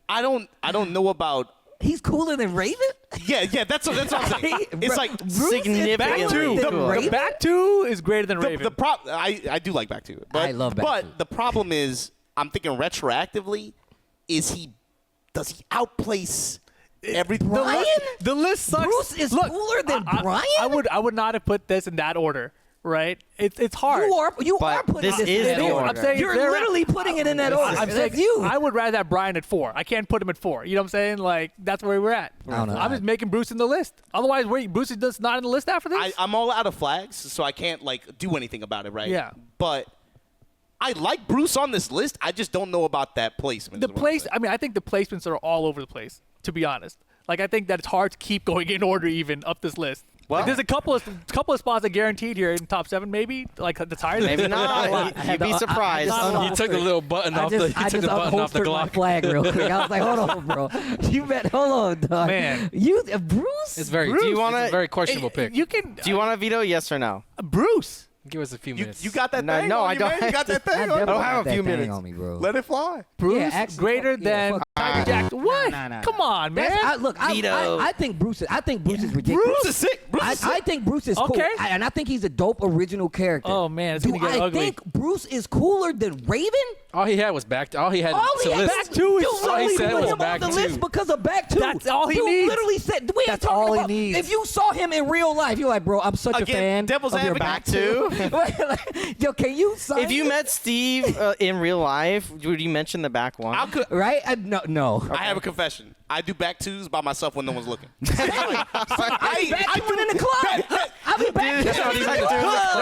I don't know about. He's cooler than Raven. Yeah, that's what I'm saying. It's like Bruce is significantly cooler cooler. than the Raven? back two is greater than Raven. I do like back two. But, I love back but two. the problem is, I'm thinking retroactively, does he outplace everything? Brian? The list sucks. Bruce is Look, cooler than Brian? I would not have put this in that order, right? It's hard. You are But putting this this is in that the order. order. I'm saying You're they're- literally putting it in that order. I'm saying That's you. I would rather have Brian at 4. I can't put him at 4. You know what I'm saying? Like that's where we're at. I don't know. I'm just making Bruce in the list. Otherwise, Bruce is just not in the list after this. I'm all out of flags, so I can't like do anything about it, right? Yeah. But I like Bruce on this list. I just don't know about that placement. The is what I'm place. saying. I mean, I think the placements are all over the place. To be honest, like I think that it's hard to keep going in order even up this list. Well- Like, there's a couple of spots that guaranteed here in top 7, maybe like that's higher. than Maybe not. You'd be surprised. You took the little button off the. You I took just the button off the unholstered my Glock. flag real quick. I was like, hold on, bro. Hold on, dog. Man. Bruce? It's very. Bruce. Do you it's wanna- a very questionable pick. You can. Do you want to veto? Yes or no? Bruce? Give us a few minutes. You got that No, thing? no, on I you, don't. man? You got that thing? I on you? definitely don't have got a that few thing minutes. on me, bro. Let it fly. Bruce actually, greater fuck yeah, than fuck Tiger yeah. Jack. What? Nah. Come on, man. Look, Veto. I think Bruce is ridiculous. Bruce is sick. Bruce is sick. I think Bruce is cool. Okay. And I think he's a dope original character. Oh, man, it's Do gonna get I ugly. think Bruce is cooler than Raven? all he had was back. All he had. All to he had list. back two is you all literally he said put was him back on the two. list because of back two. That's all he you needs. literally said we ain't That's talking all he about. needs. If you saw him in real life, you're like, bro, I'm such Again, a fan devil's of your advocate. back two. Yo, can you sign If you me? met Steve in real life, would you mention the back one? right? No. I have a confession. I do back twos by myself when no one's looking. I put in the club. I'll be back. That's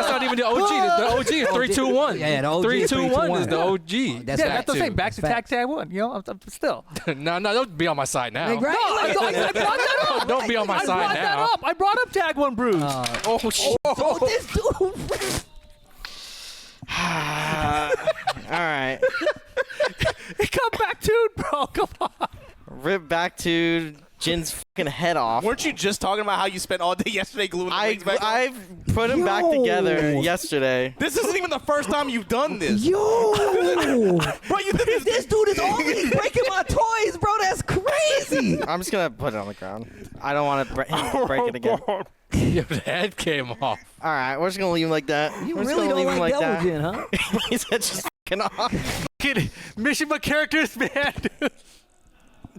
not even the OG. The OG is 3-2-1. Yeah, the OG 3-2-1 is the OG. That's Yeah, back that's the two. same. Back to Facts. Tag 1. You know, I'm still. No, don't be on my side now. Like, right? I brought that up. Don't be on my I side brought that now. up. I brought up Tag 1 Bruce. Oh, shit. So this dude. All right. Come back, dude, bro. Come on. Rip back to Jin's fucking head off. Weren't you just talking about how you spent all day yesterday gluing the wings back on? I've put them back Yo. together yesterday. This isn't even the first time you've done this. Yo. Bro, you did This dude is always breaking my toys, bro. That's crazy. I'm just gonna put it on the ground. I don't want to break it again. All Your head came off. right, we're just gonna leave him like that. You We're just really gonna don't leave him like that. Devil Jin, huh? He said just fucking off. Kid, Mishima characters, man. Dude.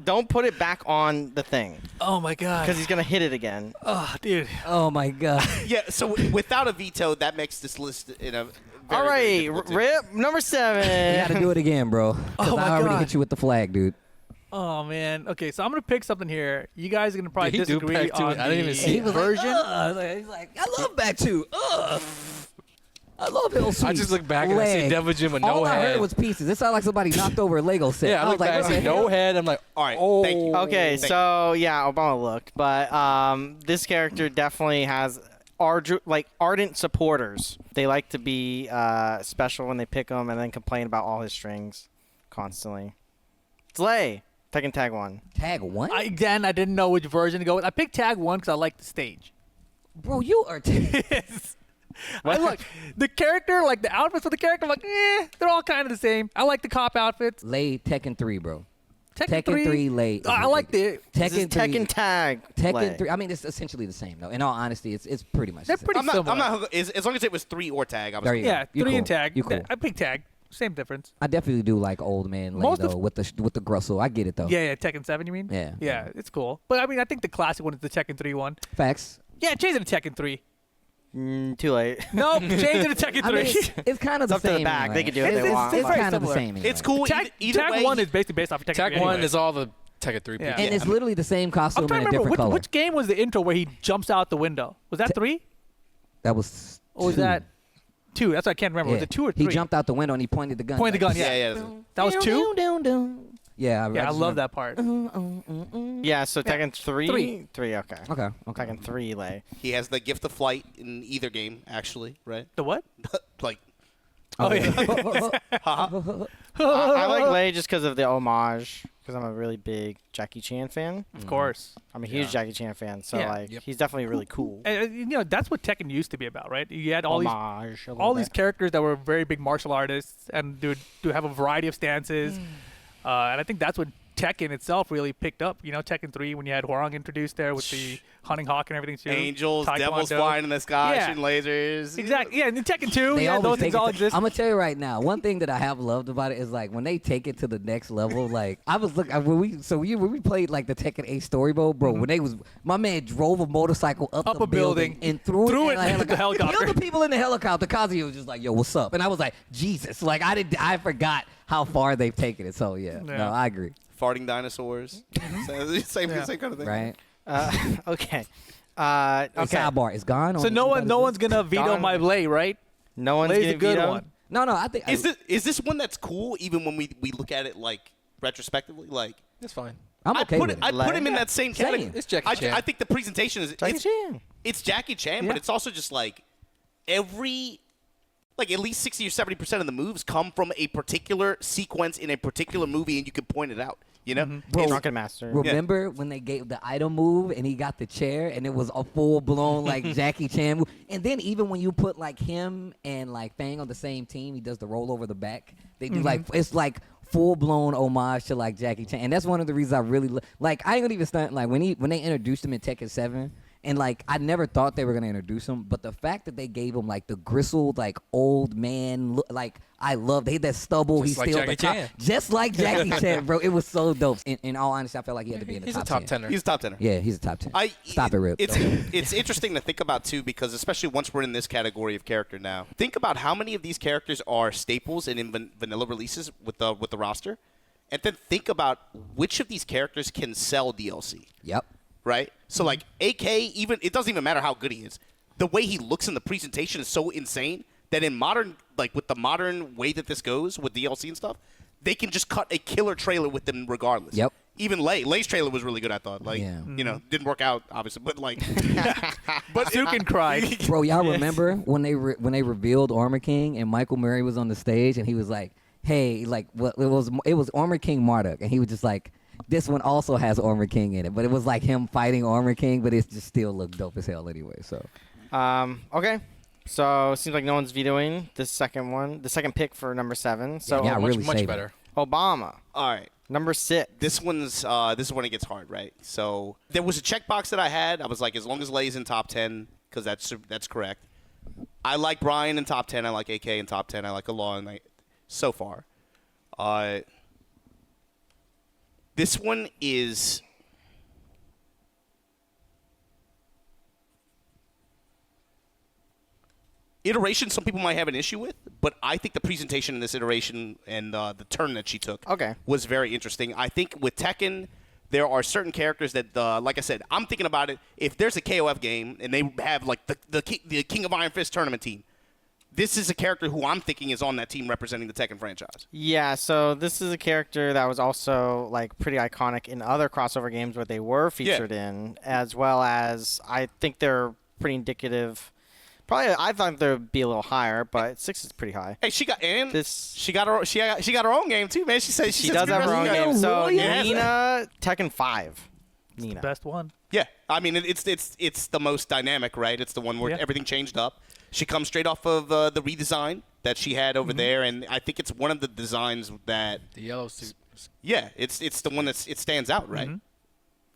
Don't put it back on the thing Oh, my God. because he's gonna hit it again. Oh, dude. Oh my god. Yeah, so without a veto, that makes this list in a very, All very right, difficult too. Rip number 7. You gotta do it again, bro. 'Cause Oh, my I already God. hit you with the flag, dude. Oh, man. Okay, so I'm going to pick something here. You guys are going to probably Did he do disagree back two? on I didn't even the see He was version. like, he's like, I love back two. I love Hill Sweet. I just look back and I see Leg. Devil Jim with All no I heard head. was pieces. It sounded like somebody knocked over a Lego set. Yeah, I was look like, back what and see the no hell? head. I'm like, All right, oh. thank you. Okay, Thank so yeah, Obama looked, but this character definitely has ardent supporters. They like to be special when they pick him, and then complain about all his strings constantly. Slay, Tekken Tag 1. Tag one? Again, I didn't know which version to go with. I picked Tag 1 because I like the stage. Bro, you are. I look, the character, like the outfits for the character, I'm like, they're all kind of the same. I like the cop outfits. Lay Tekken 3, bro. Tekken 3 late. is I like ridiculous. the. This is Tekken 3. Tekken Tag. Tekken play. 3. I mean, it's essentially the same though. In all honesty, it's pretty much. They're the same. pretty similar. I'm not as long as it was 3 or tag. I was There you go. Yeah, You 3 and cool. tag. You cool. I pick tag. Same difference. I definitely do like old man Lay Most of- though with the Grussel. I get it though. Yeah, Tekken 7. You mean? Yeah. Yeah, it's cool. But I mean, I think the classic one is the Tekken 3 one. Facts. Yeah, change it to Tekken 3. Too late. Nope, change it to Tekken 3. I mean, it's kind of It's the up to same. the back. They anyway. can do what they It's- want. it's It's very kind of the similar. same. Anyway. It's cool. Tag, either tag way, 1 is basically based off of Tekken Tag 3 1 anyway. is all the Tekken 3 people. Yeah. And it's literally the same costume I'm trying in to a remember different color. which game was the intro where he jumps out the window. Was that 3? That was. Or was 2. that 2? That's what I can't remember. Was Yeah. it 2 or 3? He jumped out the window and he pointed the gun. Pointed the gun, yeah. Yeah. That was 2? Yeah, Yeah, I just love remember. that part. Yeah, so Tekken 3? Three. 3, okay. Okay. Tekken 3 lay. He has the gift of flight in either game, actually, right? The what? Like, Oh, yeah. I like Lay just because of the homage, because I'm a really big Jackie Chan fan. Of course. I'm a huge Jackie Chan fan, so Yeah. like Yep. he's definitely really cool. And, you know, that's what Tekken used to be about, right? You had all Homage. these characters that were very big martial artists and do have a variety of stances. And I think that's what Tekken itself really picked up. You know, Tekken 3 when you had Hwoarang introduced there with the hunting hawk and everything too. angels, devils Taekwondo. flying in the sky, Yeah. shooting lasers. Exactly. Yeah, and then Tekken 2, They yeah, always those take things it all to- exist. I'm gonna tell you right now. One thing that I have loved about it is like when they take it to the next level. Like I was looking when we played like the Tekken 8 story mode, bro. When they was my man drove a motorcycle up Up the a building, and threw threw it it in into the helicopter. Killed the people in the helicopter. Kazuya was just like, "Yo, what's up?" And I was like, "Jesus!" Like I forgot how far they've taken it. So yeah, Yeah. no, I agree. Farting dinosaurs. same kind of thing. Right? Okay. Okay. Okay. Sidebar is gone. So on no anybody's one's list? gonna veto Gone. my Lay, right? No one's Lay's getting a good vetoed? one. No, I think Is this one that's cool even when we look at it like retrospectively? Like It's fine. I'm okay with it. I put him in that same Same. category. It's Jackie I, Chan. I think the presentation is Jackie Chan. It's Jackie Chan, Yeah. but it's also just like like at least 60 or 70% of the moves come from a particular sequence in a particular movie, and you can point it out. You know, Bro, Drunken Master. Remember when they gave the item move and he got the chair and it was a full blown like Jackie Chan move? And then even when you put like him and like Fang on the same team, he does the roll over the back. They do like it's like full blown homage to like Jackie Chan, and that's one of the reasons I really like. I ain't gonna even stunt like when they introduced him in Tekken 7. And like I never thought they were gonna introduce him, but the fact that they gave him like the gristled, like old man look, like I loved. They had that stubble. Just He like still Jackie the top, Chan. just like Jackie Chan, bro. It was so dope. In all honesty, I felt like he had to be in the He's a top top 10. tenor. he's a top tenor. Yeah, he's a top 10. Stop it, Rip. It's interesting to think about too, because especially once we're in this category of character now, think about how many of these characters are staples and in vanilla releases with the roster, and then think about which of these characters can sell DLC. Yep. Right? So like AK, even it doesn't even matter how good he is. The way he looks in the presentation is so insane that in modern, like with the modern way that this goes with DLC and stuff, they can just cut a killer trailer with them regardless. Yep. Even Lay's trailer was really good, I thought. Like, Yeah. you know, didn't work out obviously, but like, but Sukin cried. Bro, y'all remember when they revealed Armor King and Michael Murray was on the stage and he was like, "Hey, like what it was Armor King Marduk," and he was just like, "This one also has Armor King in it," but it was like him fighting Armor King, but it just still looked dope as hell anyway. So Okay. So it seems like no one's vetoing this second one, the second pick for number 7. So Yeah, much, really much saved better. Obama, all right. number 6. This is when it gets hard, right? So there was a checkbox that I had. I was like, as long as Lay's in top 10, because that's correct. I like Brian in top 10. I like AK in top 10. I like Allah so far. This one is iteration. Some people might have an issue with, but I think the presentation in this iteration and the turn that she took was very interesting. I think with Tekken, there are certain characters that, like I said, I'm thinking about it. If there's a KOF game and they have like the King of Iron Fist tournament team, this is a character who I'm thinking is on that team representing the Tekken franchise. Yeah, so this is a character that was also like pretty iconic in other crossover games where they were featured in, as well as I think they're pretty indicative. Probably, I thought they'd be a little higher, but 6 is pretty high. Hey, she got her own game too, man. She says She does have her own game. So Nina, Tekken 5, Nina. Best one. Yeah, I mean it's the most dynamic, right? It's the one where everything changed up. She comes straight off of the redesign that she had over there, and I think it's one of the designs that The yellow suit. Yeah, it's the one it stands out, right?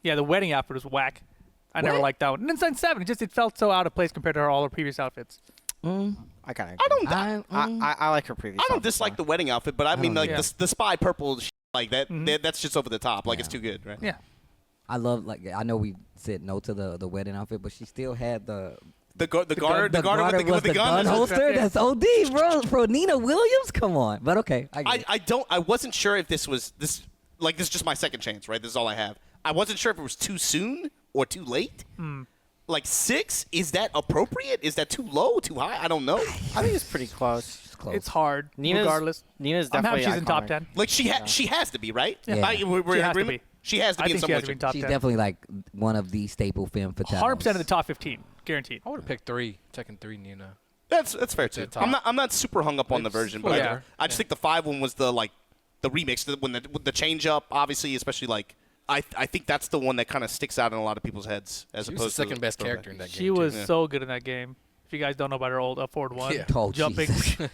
Yeah, the wedding outfit was whack. I never What? liked that one. And then 7, it felt so out of place compared to all her previous outfits. I kind of. I don't. I like her previous. I don't outfit dislike more. the wedding outfit, but I mean, like Yeah. the spy purple, like that. That's just over the top. Like it's too good, right? Yeah. I love, like, I know we said no to the wedding outfit, but she still had the The garter was with the gun. holster. Yeah. That's OD, bro. Nina Williams, come on. But okay, I get it. I wasn't sure if this was this. Like this is just my second chance, right? This is all I have. I wasn't sure if it was too soon or too late. Like 6, is that appropriate? Is that too low, too high? I don't know. I think it's pretty close. It's close. It's hard, Nina's regardless. Nina's I'm definitely happy she's in top iconic. 10. Like she has to be, right? Yeah. We're She in has to agreement? be. She has to I be in think some she way. has to be in top She's 10. definitely like one of the staple femme fatales. 100% of the top 15, guaranteed. I would have picked 3, Tekken 3, Nina. That's fair too. It's top. I'm not super hung up on the It's version, but whatever. I just think the 5 one was the remix, with the change up, obviously, especially like I think that's the one that kind of sticks out in a lot of people's heads as She was opposed the to second best throwback. character in that game. She too. was Yeah. so good in that game. If you guys don't know about her old Ford 1, Yeah. Oh, jumping, Jesus.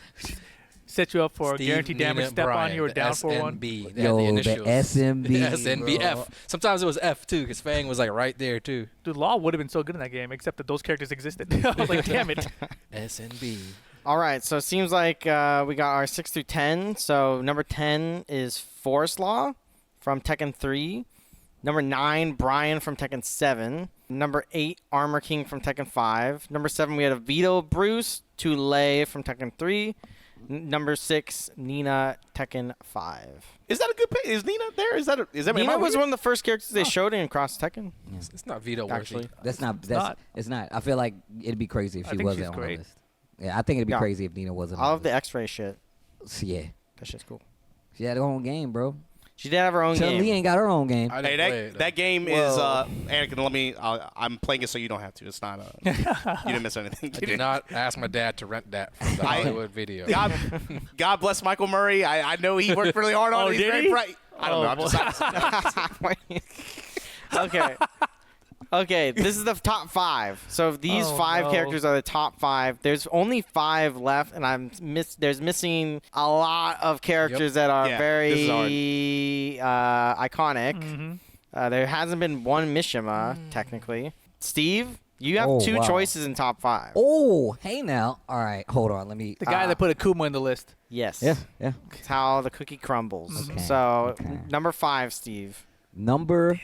set you up for Steve, guaranteed damage, Nina, step Brian, on you or the down for one. SNB. They Yo, had the the initials. SNB, The SNBF. bro. Sometimes it was F too, because Fang was like right there too. Dude, Law would have been so good in that game, except that those characters existed. I was like, damn it. SNB. All right, so it seems like we got our 6 through 10. So number 10 is Forest Law from Tekken 3. Number 9, Brian from Tekken 7. Number 8, Armor King from Tekken 5. Number 7, we had a Vito Bruce to Lei from Tekken 3. Number 6, Nina Tekken 5. Is that a good pick? Is Nina there? Is that am I Nina was weird? one of the first characters they showed in Cross Tekken. It's not veto Actually. worthy. That's not. not. It's not. I feel like it'd be crazy if I she think wasn't she's on great. the list. Yeah, I think it'd be Yeah. crazy if Nina wasn't. I on love the the X-ray shit. list. Yeah, That shit's cool. she had her own game, bro. She did have her own Chun-Li game. ain't got her own game. I Hey, didn't play it, that game Whoa. is Anakin. Let me. I'm playing it so you don't have to. It's not. You didn't miss anything. I did not ask my dad to rent that from the Hollywood video. God bless Michael Murray. I know he worked really hard on Oh, it. He's did very he? bright. I don't know. I'm just Okay. Okay, this is the top 5. So if these Oh, 5 no. characters are the top 5, there's only 5 left, and there's missing a lot of characters that are Yeah, this is very iconic. There hasn't been one Mishima, technically. Steve, you have Oh, 2 wow. choices in top 5. Oh, hey now. All right, hold on. Let me. The guy that put Akuma in the list. Yes. Yeah, yeah. It's how the cookie crumbles. Okay, So, okay. number 5, Steve. Number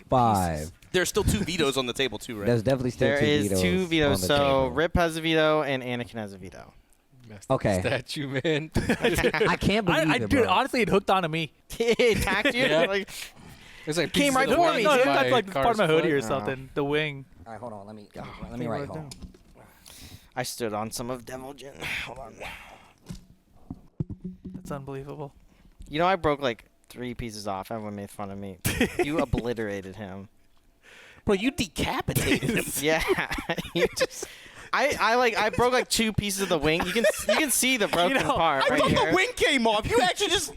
5. There's still 2 vetoes on the table too, right? There's definitely still There 2 is vetoes 2 vetoes. on the So, table. Rip has a veto, and Anakin has a veto. Messed up Okay. Statue, man. I can't believe it, Dude, bro. honestly, it hooked onto me. It attacked you? Yeah. Like, It's like Came pieces right of the for wings me, No, it dude. looked by like part of my Carter's hoodie or foot. something. The wing. All right, hold on. Let me write home. I stood on some of Devil Jin. Hold on. That's unbelievable. You know, I broke like 3 pieces off. Everyone made fun of me. You obliterated him. Bro, you decapitated him. Yeah. You just, I broke like 2 pieces of the wing. You can see the broken part I right thought here. the wing came off. You actually just.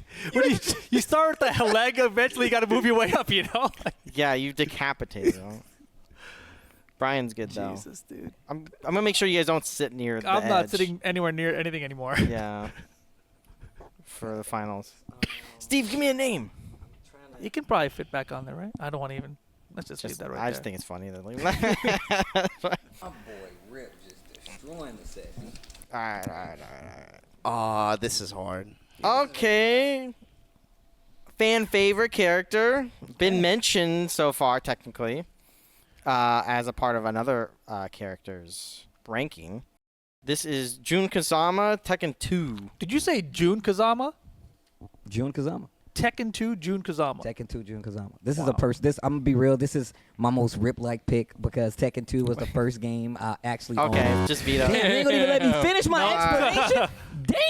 You start with the leg, eventually you got to move your way up, you know? Yeah, you decapitated him. Brian's good though. Jesus, dude. I'm gonna make sure you guys don't sit near the I'm not edge. sitting anywhere near anything anymore. Yeah. For the finals. Steve, give me a name. You can probably fit back on there, right? I don't want to even. Let's just, leave Just, that right I there. just think it's funny that. Like, My boy Rip just destroying the set. all right. This is hard. Okay. Fan favorite character. Been mentioned so far, technically, as a part of another character's ranking. This is Jun Kazama, Tekken 2. Did you say Jun Kazama? Jun Kazama. Tekken 2, Jun Kazama. Tekken 2, Jun Kazama. This is a person. This I'm gonna be real. This is my most Rip-like pick because Tekken 2 was the first game I actually Okay, owned. just veto. Damn, you ain't gonna even let me finish my explanation.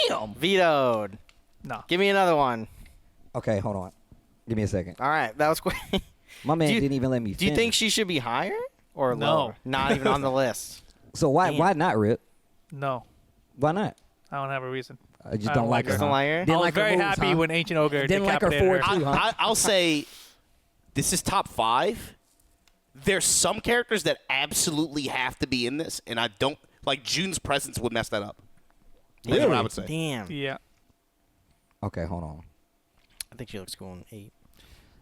Damn. Vetoed. No. Give me another one. Okay, hold on. Give me a second. All right, that was quick. My man Do you- didn't even let me. Do you think finish. she should be higher or No. lower? Not even on the list. So why Damn. why not Rip? No. Why not? I don't have a reason. I just I don't don't like like her. her. Don't huh? like her? Didn't I was like her very moves, happy huh? when Ancient Ogre Didn't like her decapitated forward her. too, huh? I'll say this is top 5. There's some characters that absolutely have to be in this, and I don't like June's presence would mess that up. That's what I would say. Damn. Yeah. Okay, hold on. I think she looks cool in 8.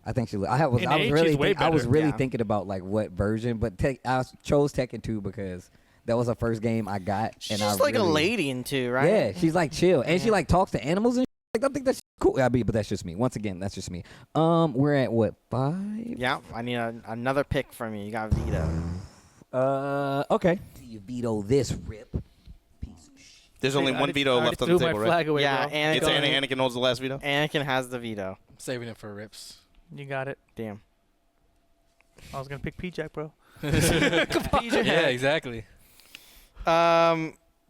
I think she. I was In I was age, really she's way I was better. really Yeah. thinking about like what version, but chose Tekken 2 because that was the first game I got. She's and just I like a really- lady in 2, right? Yeah, she's like chill, and she like talks to animals and like I think that's cool. I mean, but that's just me. Once again, that's just me. We're at what 5? Yeah, I need another pick from you. You got veto. Okay. You veto this rip. Piece of shit. There's only I one just- veto I left just on the threw table, my right? flag away, Yeah, bro. and It's Go Anakin holds the last veto. Anakin has the veto. Saving it for Rips. You got it. Damn. I was gonna pick P-Jack, bro. Yeah, exactly.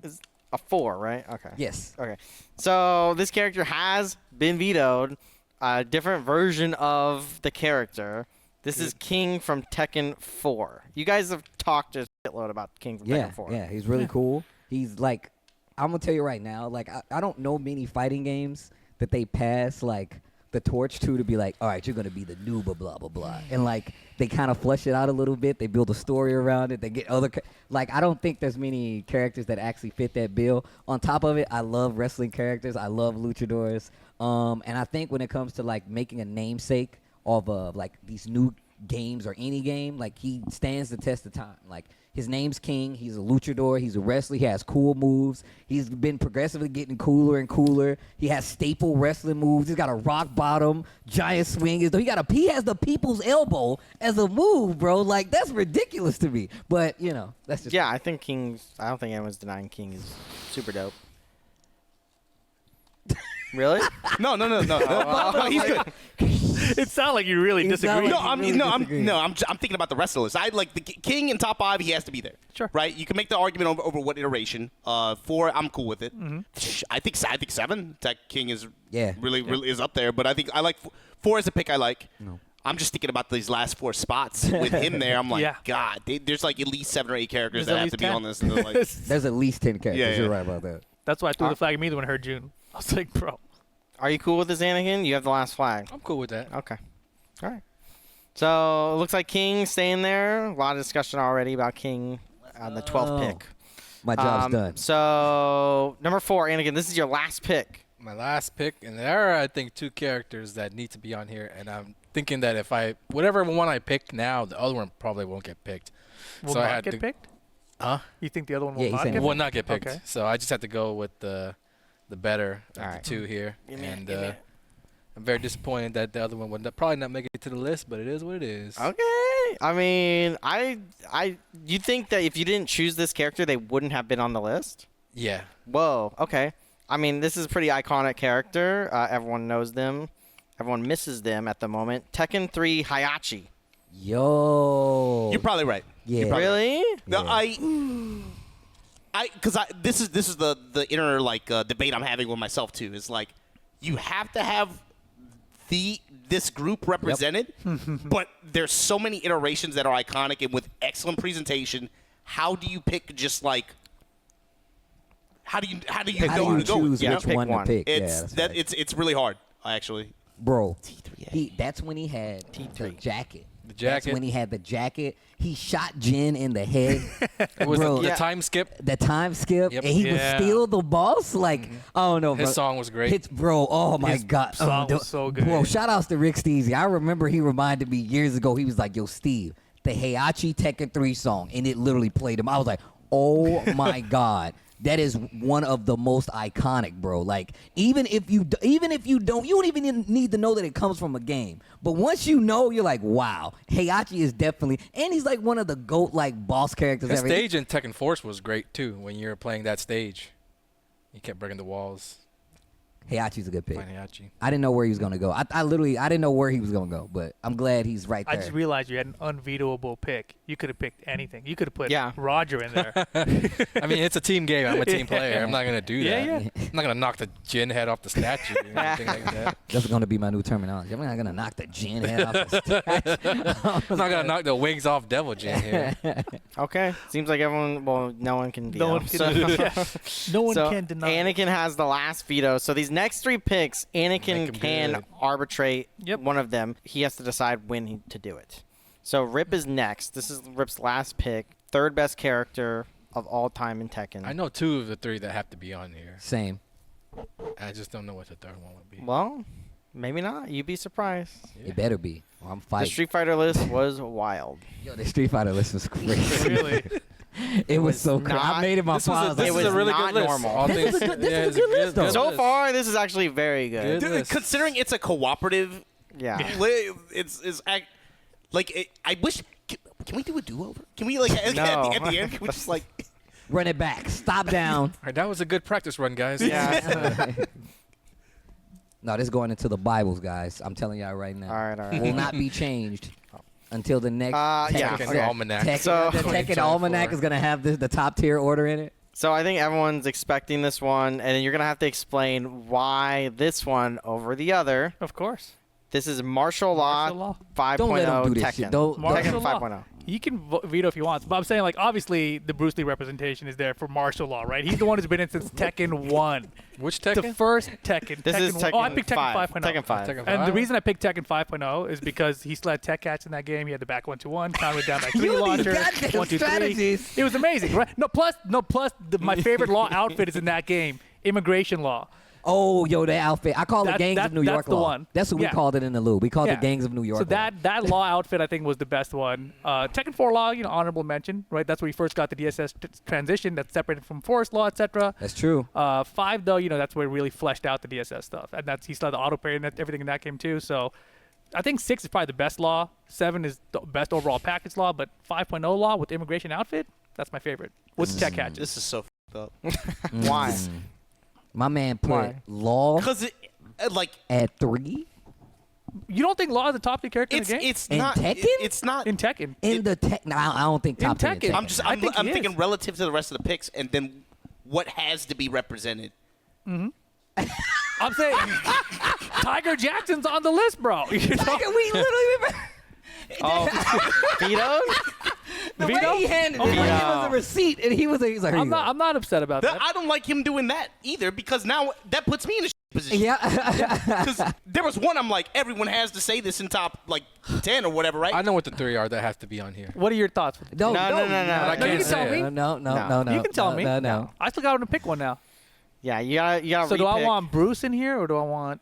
Is a 4, right? Okay. Yes. Okay. So this character has been vetoed. A different version of the character. This is King from Tekken 4. You guys have talked a shitload about King from Yeah. Tekken 4. Yeah. He's really cool. He's like, I'm gonna tell you right now. Like, I don't know many fighting games that they pass like the torch to be like, all right, you're gonna be the new blah blah blah, and like they kind of flesh it out a little bit. They build a story around it. They get other like I don't think there's many characters that actually fit that bill. On top of it, I love wrestling characters. I love luchadors. And I think when it comes to like making a namesake of like these new games or any game, like he stands the test of time. Like his name's King. He's a luchador. He's a wrestler. He has cool moves. He's been progressively getting cooler and cooler. He has staple wrestling moves. He's got a rock bottom, giant swing. He has the people's elbow as a move, bro. Like that's ridiculous to me. But you know, that's just Yeah, I think I don't think anyone's denying King is super dope. Really? No. No, he's good. It sounded like you really It sounded disagree. like No, I'm really no, I'm disagree. no, I'm thinking about the rest of the list. I like the King in top 5. He has to be there. Sure. Right. You can make the argument over what iteration. 4, I'm cool with it. I think 7. Tech King is really is up there. But I like 4 as a pick. I like. No. I'm just thinking about these last 4 spots with him there. I'm like, Yeah. God, there's like at least 7 or 8 characters There's that at have least to be 10. on this. And they're like, There's at least 10 characters. Yeah, yeah. You're right about that. That's why I threw the flag immediately when I heard June. I was like, bro. Are you cool with this, Anakin? You have the last flag. I'm cool with that. Okay. All right. So it looks like King staying there. A lot of discussion already about King on the 12th pick. My job's done. So number 4, Anakin, this is your last pick. My last pick, and there are, I think, 2 characters that need to be on here, and I'm thinking that if whatever one I pick now, the other one probably won't get picked. Will So I not had get to- picked? Huh? You think the other one Yeah, will he's not saying get Will picked? not get picked. Okay. So I just have to go with the better of Alright. the 2 here, Give me it, and give me it. I'm very disappointed that the other one would probably not make it to the list, but it is what it is. Okay. I mean, you think that if you didn't choose this character, they wouldn't have been on the list? Yeah. Whoa. Okay. I mean, this is a pretty iconic character. Everyone knows them. Everyone misses them at the moment. Tekken 3 Hayachi. Yo. you're probably right. Yeah. Probably Really? No, Yeah. because this is the inner like debate I'm having with myself too. Is like you have to have this group represented, but there's so many iterations that are iconic and with excellent presentation. How do you pick just like? How do you How know do who you to go with? choose You know? which Pick one one. to pick? It's yeah, that's right. it's really hard actually. Bro, T3A. that's when he had the T3. jacket. The That's jacket. when he had the jacket. He shot Jin in the head. It was Bro, the Yeah. time skip. the time skip, Yep. and he was Yeah. still the boss. Like, I don't know, bro. His song was great. Hits, bro. Oh my His god, song dude. was so good. Bro, shout outs to Rick Steezy. I remember he reminded me years ago. He was like, "Yo, Steve, the Heihachi Tekken 3 song," and it literally played him. I was like, "Oh my god." That is one of the most iconic, bro. Like even if you don't, you don't even need to know that it comes from a game. But once you know, you're like, wow, Heihachi is definitely, and he's like one of the GOAT like boss characters The ever. stage in Tekken Force was great too. When you were playing that stage, he kept breaking the walls. Heihachi's a good pick. Find Heihachi. I didn't know where he was gonna go. I literally didn't know where he was gonna go, but I'm glad he's right I there. just realized you had an unvetoable pick. You could have picked anything. You could have put Yeah. Roger in there. I mean, it's a team game. I'm a team player. I'm not gonna do Yeah, that. yeah. I'm not gonna knock the Jin head off the statue or anything like that. That's gonna be my new terminology. I'm not gonna knock the Jin head off the statue. I'm not gonna knock the wings off Devil Jin here. Okay. Seems like everyone, well, no one can veto. No one So- can, no one so can deny. Anakin has the last veto. So these next 3 picks, Make Anakin 'em can good. arbitrate Yep. one of them. He has to decide when to do it. So Rip is next. This is Rip's last pick. 3rd best character of all time in Tekken. I know 2 of the 3 that have to be on here. Same. I just don't know what the third one would be. Well, Maybe not. You'd be surprised. It better be. Or I'm The fighting. Street Fighter list was wild. Yo, the Street Fighter list was crazy. Really? It was so crazy. I not- made it my This was father. a, this It is was a really not good list. normal. All This things- is a good- this yeah, is a it's good list, though. So list. far, this is actually very good. Good list. Considering it's a cooperative, Yeah. I wish. Can we do a do-over? Can we at No. the end? Can we just like? Run it back. Stop down. All right, that was a good practice run, guys. Yeah. No, this is going into the Bibles, guys. I'm telling y'all right now. All right. Will not be changed until the next Yeah. Tekken Okay. Almanac. Tekken, So- the Tekken 2024. Almanac is going to have the top tier order in it. So I think everyone's expecting this one, and you're gonna have to explain why this one over the other. Of course. This is Martial Law, Martial Law. 5.0 Don't let him do this Tekken. shit. Don't- Martial Tekken law. 5.0. He can veto if he wants, but I'm saying obviously the Bruce Lee representation is there for martial law, right? He's the one who's been in since Tekken 1. Which The Tekken? first Tekken. This Tekken is 1. Tekken Oh, I picked Tekken 5. 5.0. Tekken 5. Tekken And the 5? reason I picked Tekken 5.0 is because he still had tech catch in that game. He had the back 1-2-1, counted down by 3 You and these launcher, goddamn 1-2-3. strategies. It was amazing, right? No, plus my favorite law outfit is in that game, immigration law. Oh, yo, that outfit. I call it Gangs of New York that's the Law. one. That's what Yeah. we called it in the loop. We called Yeah. it Gangs of New York So Law. that law outfit I think was the best one. Tekken 4 law, honorable mention, right? That's where he first got the DSS transition. That's separated from forest law, etc. That's true. 5 though, that's where it really fleshed out the DSS stuff, and he still had the auto parry and everything in that game too. So I think 6 is probably the best law. 7 is the best overall package law, but 5.0 law with the immigration outfit, that's my favorite. With the tech catches. This is so f***ed up. Why? My man put Why? Law Because at 3 You don't think Law is the top tier character in the game? it's In not Tekken? it's not. in Tekken. in the tech. No, I don't think In top 10 Tekken. Tekken. I think he I'm is. thinking relative to the rest of the picks, and then what has to be represented. I'm saying Tiger Jackson's on the list, bro. We literally Oh, Vito? the Vito? way he handed it, like, Vito. it was a receipt, and he's like, here I'm you go. not upset about that. I don't like him doing that either, because now that puts me in a position. Yeah. Because there was one I'm like, everyone has to say this in top 10 or whatever, right? I know what the 3 are that have to be on here. What are your thoughts? No, No, no, no, no. I No, you can't can tell say me. it. No. You can tell me. No. I still got to pick one now. Yeah, you gotta So do I repick. want Bruce in here or do I want?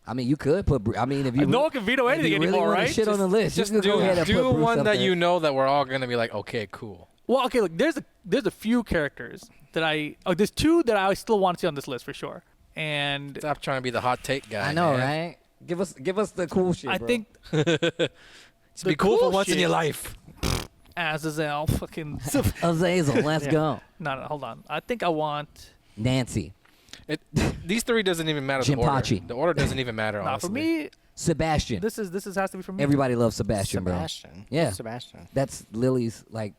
I mean, you could put. I mean, if you No one can veto if you anything really anymore, wanna right? Shit on the list. Just you can go ahead and do put Bruce one up that there. you know that we're all gonna be like, okay, cool. Well, okay, look, there's a few characters that there's 2 that I still want to see on this list for sure, and Stop trying to be the hot take guy. I know, man. right? Give us the cool shit. I bro. think Just be cool for once in your life. Azazel fucking Azazel, let's go. no, hold on. I think I want Nancy, These 3 doesn't even matter. The Jinpachi. order. The order doesn't even matter. nah, honestly. for me. Sebastian. This has to be for me. Everybody loves Sebastian, Sebastian. Yeah. Sebastian. That's Lily's like.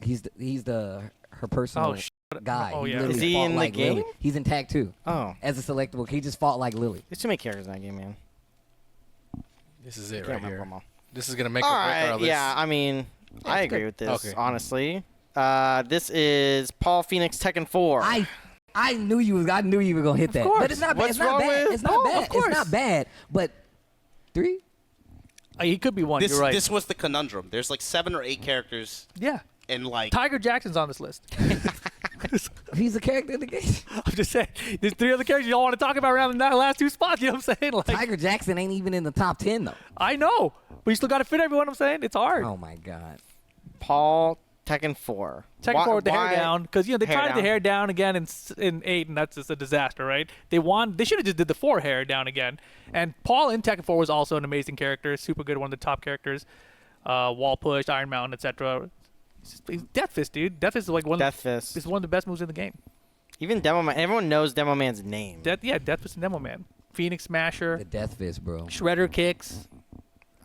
He's her personal Oh, shit. guy. Oh, yeah. literally Is he fought in the like Lily. game? He's in tag 2 Oh, as a selectable. He just fought like Lily. there's too many characters in that game, man. This is it Can't right remember here. them all. This is gonna make All or break our right, list. yeah. I mean, I it's agree good. with this. Okay. Honestly, this is Paul Phoenix Tekken 4. I knew you were gonna hit that. course. But it's not bad. What's It's not wrong bad. with It's not Paul? bad. Of It's course. not bad. But 3? He could be one. this You're right. this was the conundrum. There's like 7 or 8 characters, yeah. and like Tiger Jackson's on this list. He's a character in the game. I'm just saying. There's 3 other characters y'all want to talk about around the last 2 spots. You know what I'm saying? Like, Tiger Jackson ain't even in the top 10 though. I know, but you still got to fit everyone. I'm saying it's hard. Oh my god. Paul Tekken 4. Tekken 4 with the hair Why- down because they hair tried the down? hair down again in 8 and that's just a disaster, right? They should have just did the 4 hair down again. And Paul in Tekken 4 was also an amazing character, super good, one of the top characters. Wall push, Iron Mountain, etc. He's Death Fist, dude. Death Fist is like Death Fist. is one of the best moves in the game. Even Demo Man. Everyone knows Demo Man's name. Death Fist and Demo Man, Phoenix Smasher, The Death Fist, bro. Shredder kicks.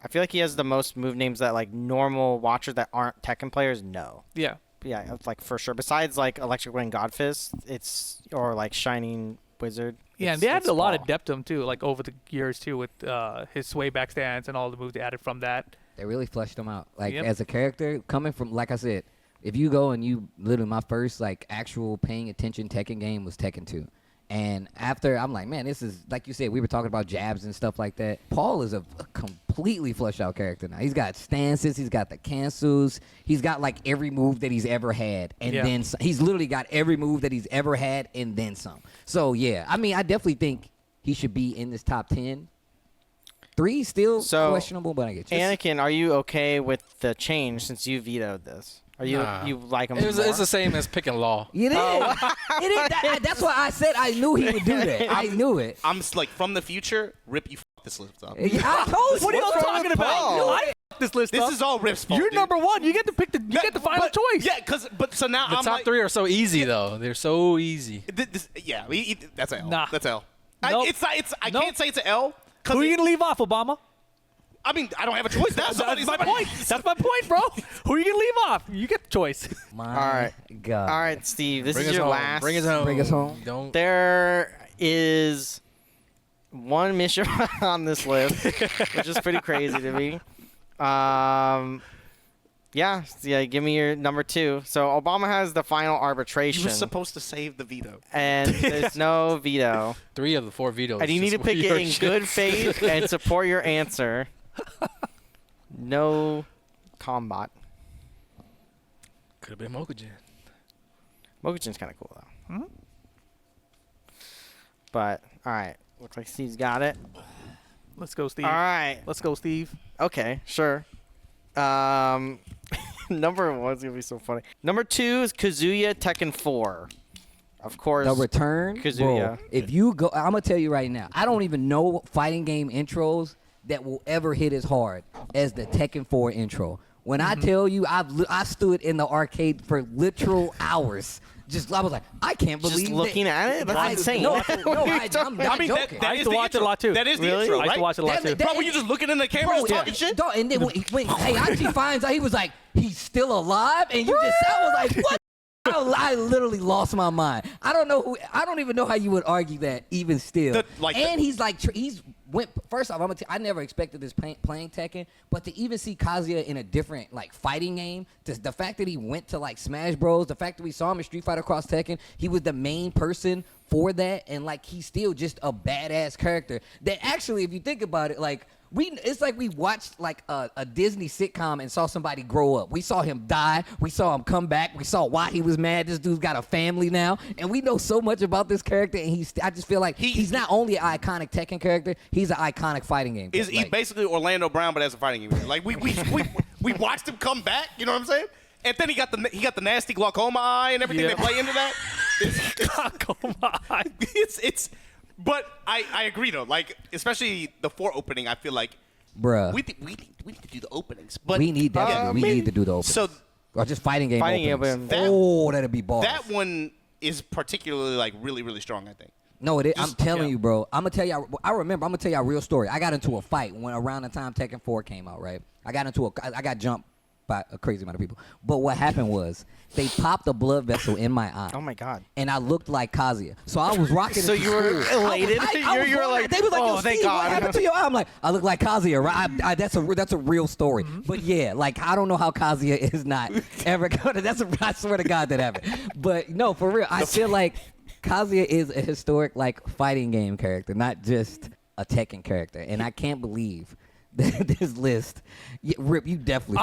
I feel like he has the most move names that like normal watchers that aren't Tekken players know. Yeah, Yeah, it's like for sure. Besides like Electric Wind Godfist, it's or like Shining Wizard. yeah, and it's- they added it's a lot of Paul. depth to him too, like over the years too, with his sway back stance and all the moves they added from that. They really fleshed him out. Like Yep. as a character, coming from like I said, if you go and you literally my first like actual paying attention Tekken game was Tekken 2. And after I'm like, man, this is like you said, we were talking about jabs and stuff like that. Paul is a completely fleshed out character now. He's got stances, he's got the cancels, he's got like every move that he's ever had, and Yeah. then he's literally got every move that he's ever had and then some. So yeah, I mean, I definitely think he should be in this top 10. 3 still questionable, but I get you. Anakin, are you okay with the change since you vetoed this? Are you you like him? It's the same as picking Law. It is. It is. That's why I said I knew he would do that. I knew it. I'm just like, from the future, Rip, you this list up. Yeah, I told you. What are you talking about? I f- this list This up. is all Rip's fault. You're dude. number 1. You get to pick you get the final choice. Yeah, so now The I'm top like, 3 are so easy, though. They're so easy. That's an L. Nah. That's an L. Nope. I Nope. can't say it's an L. Who are you gonna leave off, Obama? I mean, I don't have a choice. That's my point. That's my point, bro. Who are you gonna leave off? You get the choice. My All right. God. All right, Steve. This Bring is us your home. last. Bring us home. Bring us home. Don't. There is one mission on this list, which is pretty crazy to me. Yeah, give me your number 2. So Obama has the final You arbitration, were supposed to save the veto. and there's no veto. 3 of the 4 vetoes. And you need to just pick it your in shit. good faith and support your answer. No combat. Could have been Mokujin. Mokujin's kind of cool, though. But, all right. Looks like Steve's got it. Let's go, Steve. All right. Let's go, Steve. Okay, sure. Number 1's going to be so funny. Number 2 is Kazuya Tekken 4. Of course. The return, Kazuya. bro. If you go, I'm gonna tell you right now. I don't even know fighting game intros that will ever hit as hard as the Tekken 4 intro. When I tell you, I stood in the arcade for literal hours. I was like, I can't believe Just looking at it? That's insane. No, I'm not joking. I used to watch it a lot, too. That is the Really? intro, I used right? to watch it a lot, too. Bro, were you just looking in the camera just talking shit? Dog, and then when Heihachi finds out, he was like, he's still alive, and you just, I was like, what? I literally lost my mind. I don't even know how you would argue that even still. He's like, first off, I never expected this playing Tekken, but to even see Kazuya in a different like fighting game, the fact that he went to like Smash Bros, the fact that we saw him in Street Fighter Cross Tekken, he was the main person for that, and like he's still just a badass character that actually, if you think about it, like it's like we watched like a Disney sitcom and saw somebody grow up. We saw him die. We saw him come back. We saw why he was mad. This dude's got a family now, and we know so much about this character. And I just feel like he's not only an iconic Tekken character, he's an iconic fighting game. He's basically Orlando Brown, but as a fighting game. Like we watched him come back. You know what I'm saying? And then he got the nasty glaucoma eye and everything that play into that. Glaucoma eye. It's. But I agree though, like especially the 4 opening, I feel like, bruh, we need to do the openings. But we need that. We need to do the openings. So or just fighting game openings. That'd be bars. That one is particularly like really really strong, I think. No, it is. I'm telling you, bro. I'm gonna tell you. I remember. I'm gonna tell you a real story. I got into a fight when around the time Tekken 4 came out. Right. I got jumped by a crazy amount of people. But what happened was they popped a blood vessel in my eye. Oh my God. And I looked like Kazuya. So I was rocking. So you were elated? You were like, they was like, oh, yo, thank Steve, God. what happened to your eye? I'm like, I look like Kazuya, right? That's a real story. But yeah, like I don't know how Kazuya is not ever gonna. I swear to God that happened. But no, for real, I feel like Kazuya is a historic like fighting game character, not just a Tekken character. And I can't believe this list. Rip, you definitely.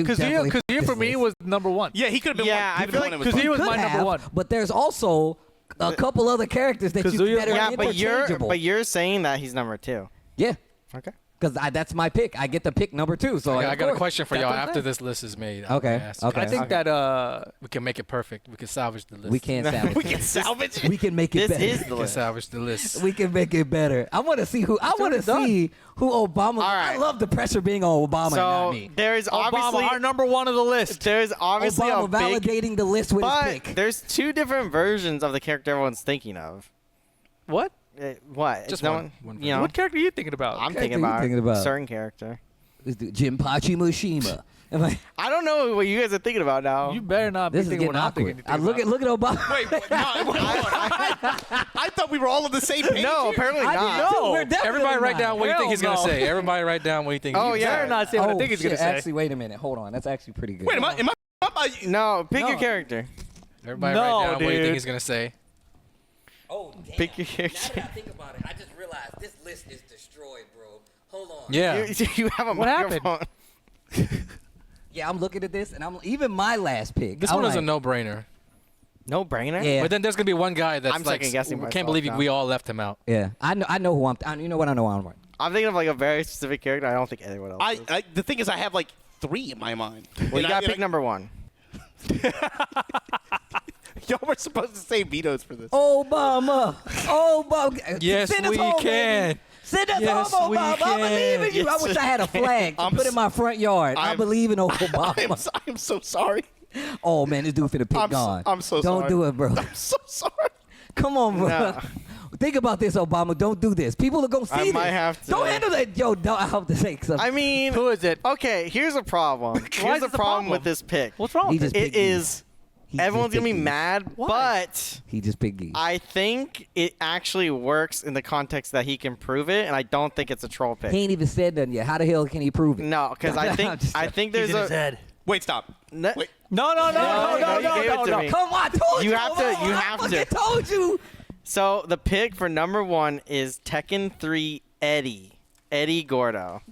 Kazuya for me was number 1. Yeah, he could have been. Yeah, one. I feel like Kazuya was my number 1. But there's also a couple other characters that Yeah, are but interchangeable. you're saying that he's number 2. Yeah. Okay. Because that's my pick. I get to pick number 2. So I got a of question for course, y'all that's what I'm after saying. this list is made. Okay. I think that we can make it perfect. We can salvage the list. We can't salvage. We can salvage it. We can make it This better. is the We can list. salvage the list. We can make it better. I want to see who. Obama. right. I love the pressure being on Obama and not So me. there's obviously Obama, our number 1 of the list. there's obviously Obama a big, validating the list with his but pick. there's 2 different versions of the character everyone's thinking of. What? What? Just no one You know, What character are you thinking about? I'm character thinking you about, thinking about? a certain character. This dude, Jinpachi Mishima. I'm like, I don't know what you guys are thinking about now. You better not be this is thinking getting what I'm awkward. thinking. I look at Obama. Wait, no, I thought we were all on the same page. No, here. apparently I not. didn't know. We're definitely Everybody write not. down what you think he's Hell gonna no. say. Everybody write down what you think. Oh, he's yeah. Better not say what I Oh, think he's going to shit, say. Actually, wait a minute. Hold on. That's actually pretty good. Wait, am I No, pick No. your character. Everybody No, write down what you dude. think he's gonna say. Oh, damn. Pick your character. Now that I think about it, I just realized this list is destroyed, bro. Hold on. Yeah. You have a What happened? microphone. Yeah, I'm looking at this, and even my last pick. This I'm one is a like, no-brainer. No brainer. Yeah. But then there's gonna be one guy that's I'm like, second-guessing can't myself believe now. we all left him out. Yeah, I know who you know what? I know who I'm right. I'm thinking of like a very specific character. I don't think anyone else. is. The thing is, I have like 3 in my mind. Well, you gotta pick number 1. Y'all were supposed to say vetoes for this. Obama. Yes, Send us we home, can. baby. Send us Yes, home, we Obama. I can. believe in you. I Yes, wish I had a flag to put in my front yard. I I'm- believe in Obama. I am so sorry. Oh man, this dude finna pick gone. I'm so Don't sorry. do it, bro. I'm so sorry. Come on, bro. No. Think about this, Obama. Don't do this. People are gonna see I this. might have to. Don't handle that. Yo, don't, I hope to say something. I mean, Who is it? okay, here's a problem. Why Here's is the this a problem problem? with this pick. What's wrong He with just it? It picked you. is He everyone's just gonna be picked you. mad, Why? but He just picked you. I think it actually works in the context that he can prove it, and I don't think it's a troll pick. He ain't even said nothing yet. How the hell can he prove it? No, because I I'm think just- I think He's there's in his a. head. Wait, stop. Ne- Wait. No, no, you gave it to me. Come on, I told You you. have to- Obama. you I have fucking to. told you. So the pick for number 1 is Tekken 3 Eddie Gordo.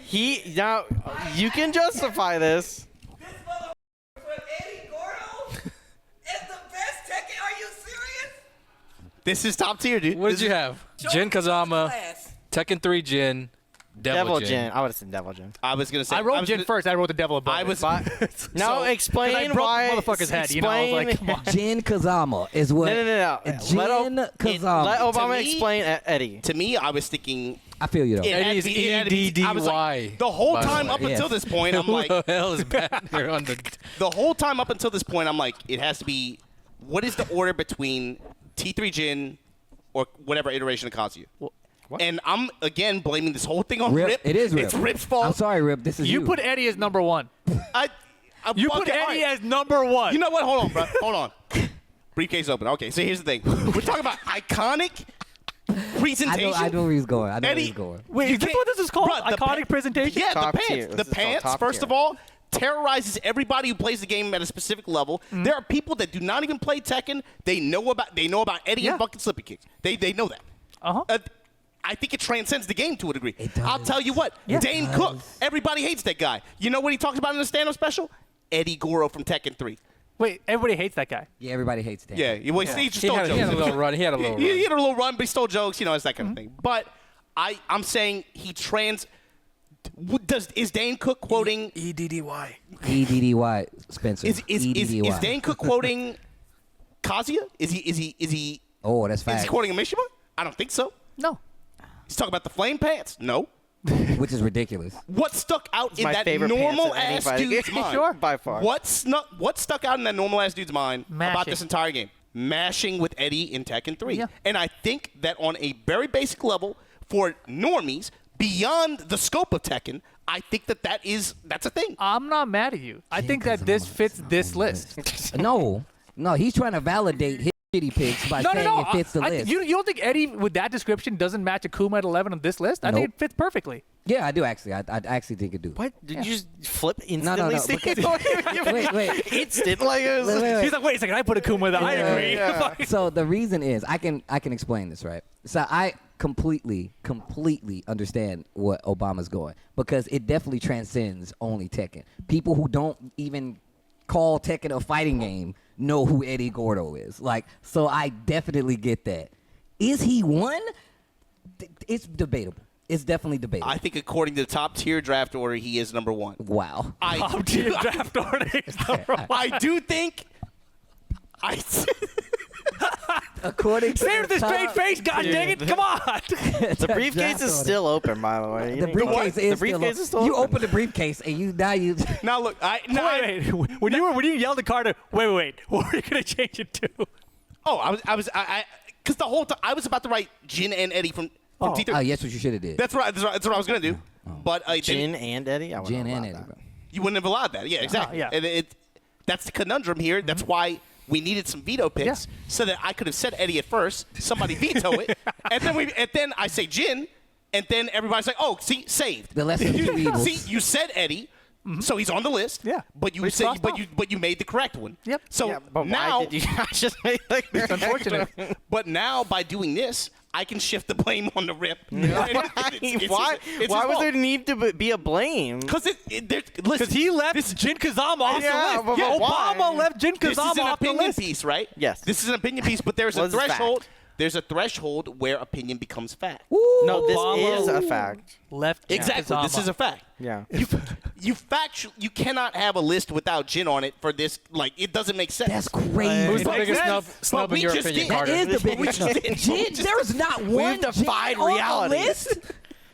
He now you can justify this. This is top tier, dude. What did you have? Jin Kazama, Tekken 3 Jin, Devil Jin. Jin. I would have said Devil Jin. I was gonna say. I wrote was Jin gonna- first. I wrote the devil above. I it. was. No, explain I broke why. the motherfucker's head. You know, I was like, explain- come on. Jin Kazama is what. No. Jin Kazama. Let Obama me- explain Eddie. To me, I was thinking. I feel you though. It had to Eddie's be- it had to be- I was like- EDDY. The whole by the time way. up Yes. until this point, I'm Who like, the hell is back there on the? the whole time up until this point, I'm like, it has to be. What is the order between T3 Jin or whatever iteration of Kazuya? And I'm again blaming this whole thing on Rip. Rip. It is Rip. It's Rip's fault. I'm sorry, Rip. This is you. You put Eddie as number 1. You put okay, all Eddie right. as number 1. You know what? Hold on, bro. Hold on. Briefcase open. Okay, so here's the thing. We're talking about iconic presentation. I know where he's going. I know where Eddie, he's going. Wait, you is this can't- what this is called? Bruh, the Iconic presentation? Yeah, Top the pants. tier. The This is called pants, top first tier. of all, terrorizes everybody who plays the game at a specific level. There are people that do not even play Tekken. They know about Eddie Yeah. and bucket slippy kicks. They know that. Uh-huh. I think it transcends the game to a degree. It does. I'll tell you what, Yeah. Dane Cook, everybody hates that guy. You know what he talks about in the stand-up special? Eddie Goro from Tekken 3. Wait, everybody hates that guy. Yeah, everybody hates that. Yeah, he just He stole had, jokes. he had a little run. He had a little He run. had a little run, but he stole jokes. You know, it's that kind of thing. But I'm saying is Dane Cook quoting? EDDY. EDDY, Spencer. Is EDDY. Dane Cook quoting Kazuya? Is he Oh, that's is he fast. quoting a Mishima? I don't think so. No. He's talking about the flame pants? No. Which is ridiculous. What stuck out in my that favorite normal pants ass of anybody. dude's mind? Sure. By far. What stuck out in that normal ass dude's mind about Mashing. this entire game? Mashing with Eddie in Tekken 3. Yeah. And I think that on a very basic level, for normies, beyond the scope of Tekken, I think that's a thing. I'm not mad at you. I think that this fits this list. No, he's trying to validate his shitty picks by No. saying it fits the list. You don't think Eddie, with that description, doesn't match Akuma at 11 on this list? I think Nope. it fits perfectly. Yeah, I do actually. I actually think it do. What? Did you just flip No, instantly? no, See? Wait. Instant like it was. Wait. He's like, wait a second, I put Akuma there. I agree. Yeah. So the reason is I can explain this, right? So I completely understand what Obama's going because it definitely transcends only Tekken. People who don't even call Tekken a fighting game know who Eddie Gordo is. Like, so I definitely get that. Is he one? It's debatable. It's definitely debatable. I think according to the top tier draft order, he is number 1. Wow. I Tier draft order. I do think. According to Say it with a the straight top- face, god dang it. Come on. The briefcase is still open, by the way. The briefcase is The briefcase is still You open. open the briefcase and you Now look, Wait. When you yelled at Carter, wait. What were you gonna change it to? Oh, because the whole time I was about to write Jin and Eddie from T3. Oh, yes, what you should have did. That's what I was gonna do. But Jin and Eddie? I wouldn't Jen have and allowed Eddie, that. bro. you wouldn't have allowed that. Yeah, exactly. yeah. And that's the conundrum here. That's why we needed some veto picks so that I could have said Eddie at first. Somebody veto it, and then I say Jin, and then everybody's like, "Oh, see, saved." The lesser of two evils. See, you said Eddie, so he's on the list. Yeah. But you But he's said, crossed but off. you made the correct one. Yep. So Yeah, but now, why did you not just make like It's unfortunate. but now by doing this, I can shift the blame on the Rip. Why was there need to be a blame? Because Because he left Jin Kazama off Yeah, the but list. why? Obama left Jin this is Kazama an off the opinion list. piece, right? Yes. This is an opinion piece, but there's a What is fact? threshold. There's a threshold where opinion becomes fact. No, this Obama is a fact. Left Jin Exactly. This Kazama. is a fact. Yeah. You cannot have a list without Jin on it for this. Like, it doesn't make sense. That's crazy. Who's the Makes biggest sense. snub But in we your just opinion, did. Carter? That is the We biggest just snub. did. Jin, there is not one defied Jin on the reality. list.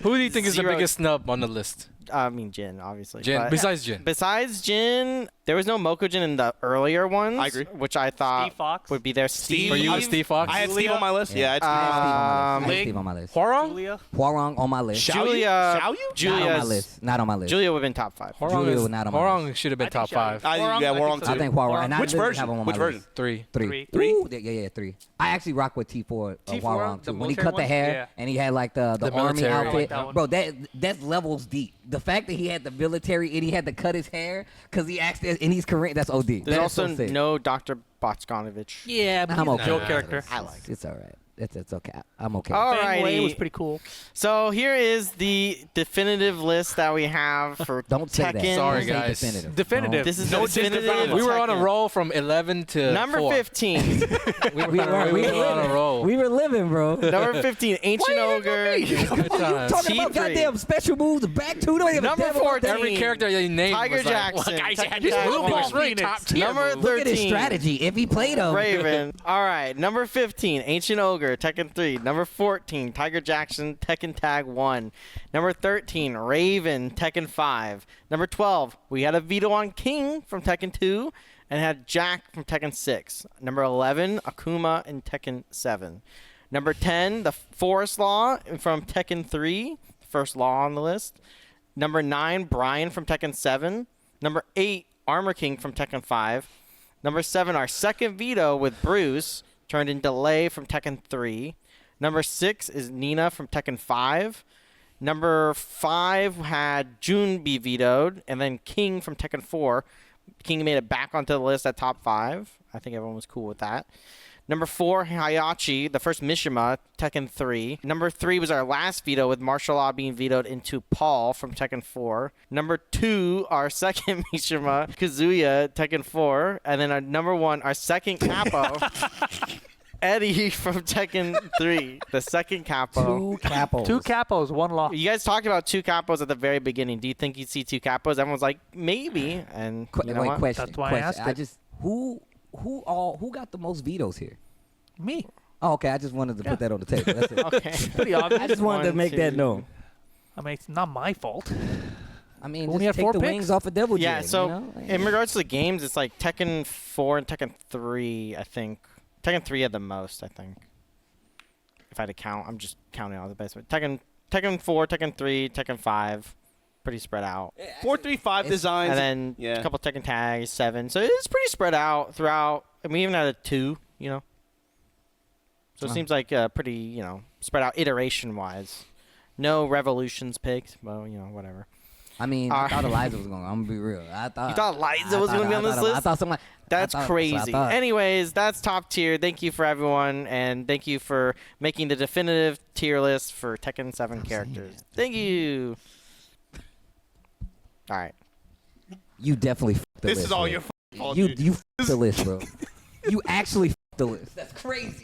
Who do you think is the Zero. biggest snub on the list? I mean, Jin, obviously. Jin, but- besides Jin. Besides Jin, there was no Mokujin in the earlier ones. I agree. Which I thought Steve Fox? would be there. Steve. For you, Steve Fox? I had Steve Julia? on my list. Yeah, I had I had Ling. Steve on my list. Hwarong? Julia. Hwarong on my list. Xiao Yu? Julia. Xiao Yu? Not on my Julia's- list. Not on my list. Julia would have been top 5. Hwarong Julia is- was not on my Hwarong should have been I top think Xiao Yu. 5. Yeah, we're on so. two. I think Hwarong. And I Which didn't version? have him on Which my version? list. 3. Three. Three? Ooh, yeah, 3. I actually rock with T4 T4, Hwarong the too. When he military cut the one? hair Yeah. and he had like the The army military. I outfit, like that one. bro. That's levels deep. The fact that he had the military and he had to cut his hair because he asked, and he's Korean. That's OD. There's That's also so sick. no Dr. Botchkanovich. Yeah, but I'm he's okay. a Joe with character. it. It's all right. It's okay. I'm okay. Fang Wei was Alrighty. pretty cool. So here is the definitive list that we have for Don't say Tekken. that. Sorry, Don't say guys. Definitive. Definitive. This is No the definitive. definitive. We were on a Tekken. roll from 11 to Number 4. 15. We We were on a roll. We were living, bro. Number 15, Ancient Ogre. Good You times. talking about T3. goddamn special moves, back two? Don't even Number damn about 14. that. Every character that you named Tiger was like, Jackson. well, guys, Tekken had this Tag move one. was really Number top tier. Number move. 13. Look at his strategy. If he played him, Raven. All right. Number 15, Ancient Ogre, Tekken 3. Number 14, Tiger Jackson, Tekken Tag 1. Number 13, Raven, Tekken 5. Number 12, we had a veto on King from Tekken 2 and had Jack from Tekken 6. Number 11, Akuma in Tekken 7. Number 10, the Forest Law from Tekken 3, first law on the list. Number 9, Brian from Tekken 7. Number 8, Armor King from Tekken 5. Number 7, our second veto with Bruce, turned into Lei from Tekken 3. Number 6 is Nina from Tekken 5. Number 5 had Jun be vetoed, and then King from Tekken 4. King made it back onto the list at top 5. I think everyone was cool with that. Number 4, Hayachi, the first Mishima, Tekken 3. Number 3 was our last veto with martial law being vetoed into Paul from Tekken 4. Number 2, our second Mishima, Kazuya, Tekken 4. And then our number 1, our second Capo, Eddie from Tekken 3. The second Capo. 2 capos. 2 capos, 1 loss. You guys talked about 2 capos at the very beginning. Do you think you'd see 2 capos? Everyone's like, maybe. And you know Wait, what? question. That's why I question. asked I it. just who got the most vetoes here? Me. Oh, okay. I just wanted to put that on the table. That's it. Okay. Pretty obvious. I just wanted to One, make that two. known. I mean, it's not my fault. I mean, Only just had take 4 the picks? wings off of Devil Yeah, Jin, so you know? in regards to the games, it's like Tekken 4 and Tekken 3, I think. Tekken 3 had the most, I think. If I had to count, I'm just counting all the best. But Tekken 4, Tekken 3, Tekken 5, pretty spread out. 4, 3, 5 It's- designs. And then yeah. a couple Tekken tags, 7. So it's pretty spread out throughout. And we even had a 2, you know. So it Oh. seems like pretty, you know, spread out iteration-wise. No revolutions picked, well, you know, whatever. I mean, All I thought right. Eliza was going. I'm gonna be real. I thought You thought Eliza I was thought- gonna be I on this thought- list? I thought something. That's I crazy. thought. Anyways, that's top tier. Thank you for everyone, and thank you for making the definitive tier list for Tekken 7 characters. Thank you. All right. You definitely fucked the This list. is all bro. your fault. You dude. you fucked the list, bro. You actually fucked the list. That's crazy.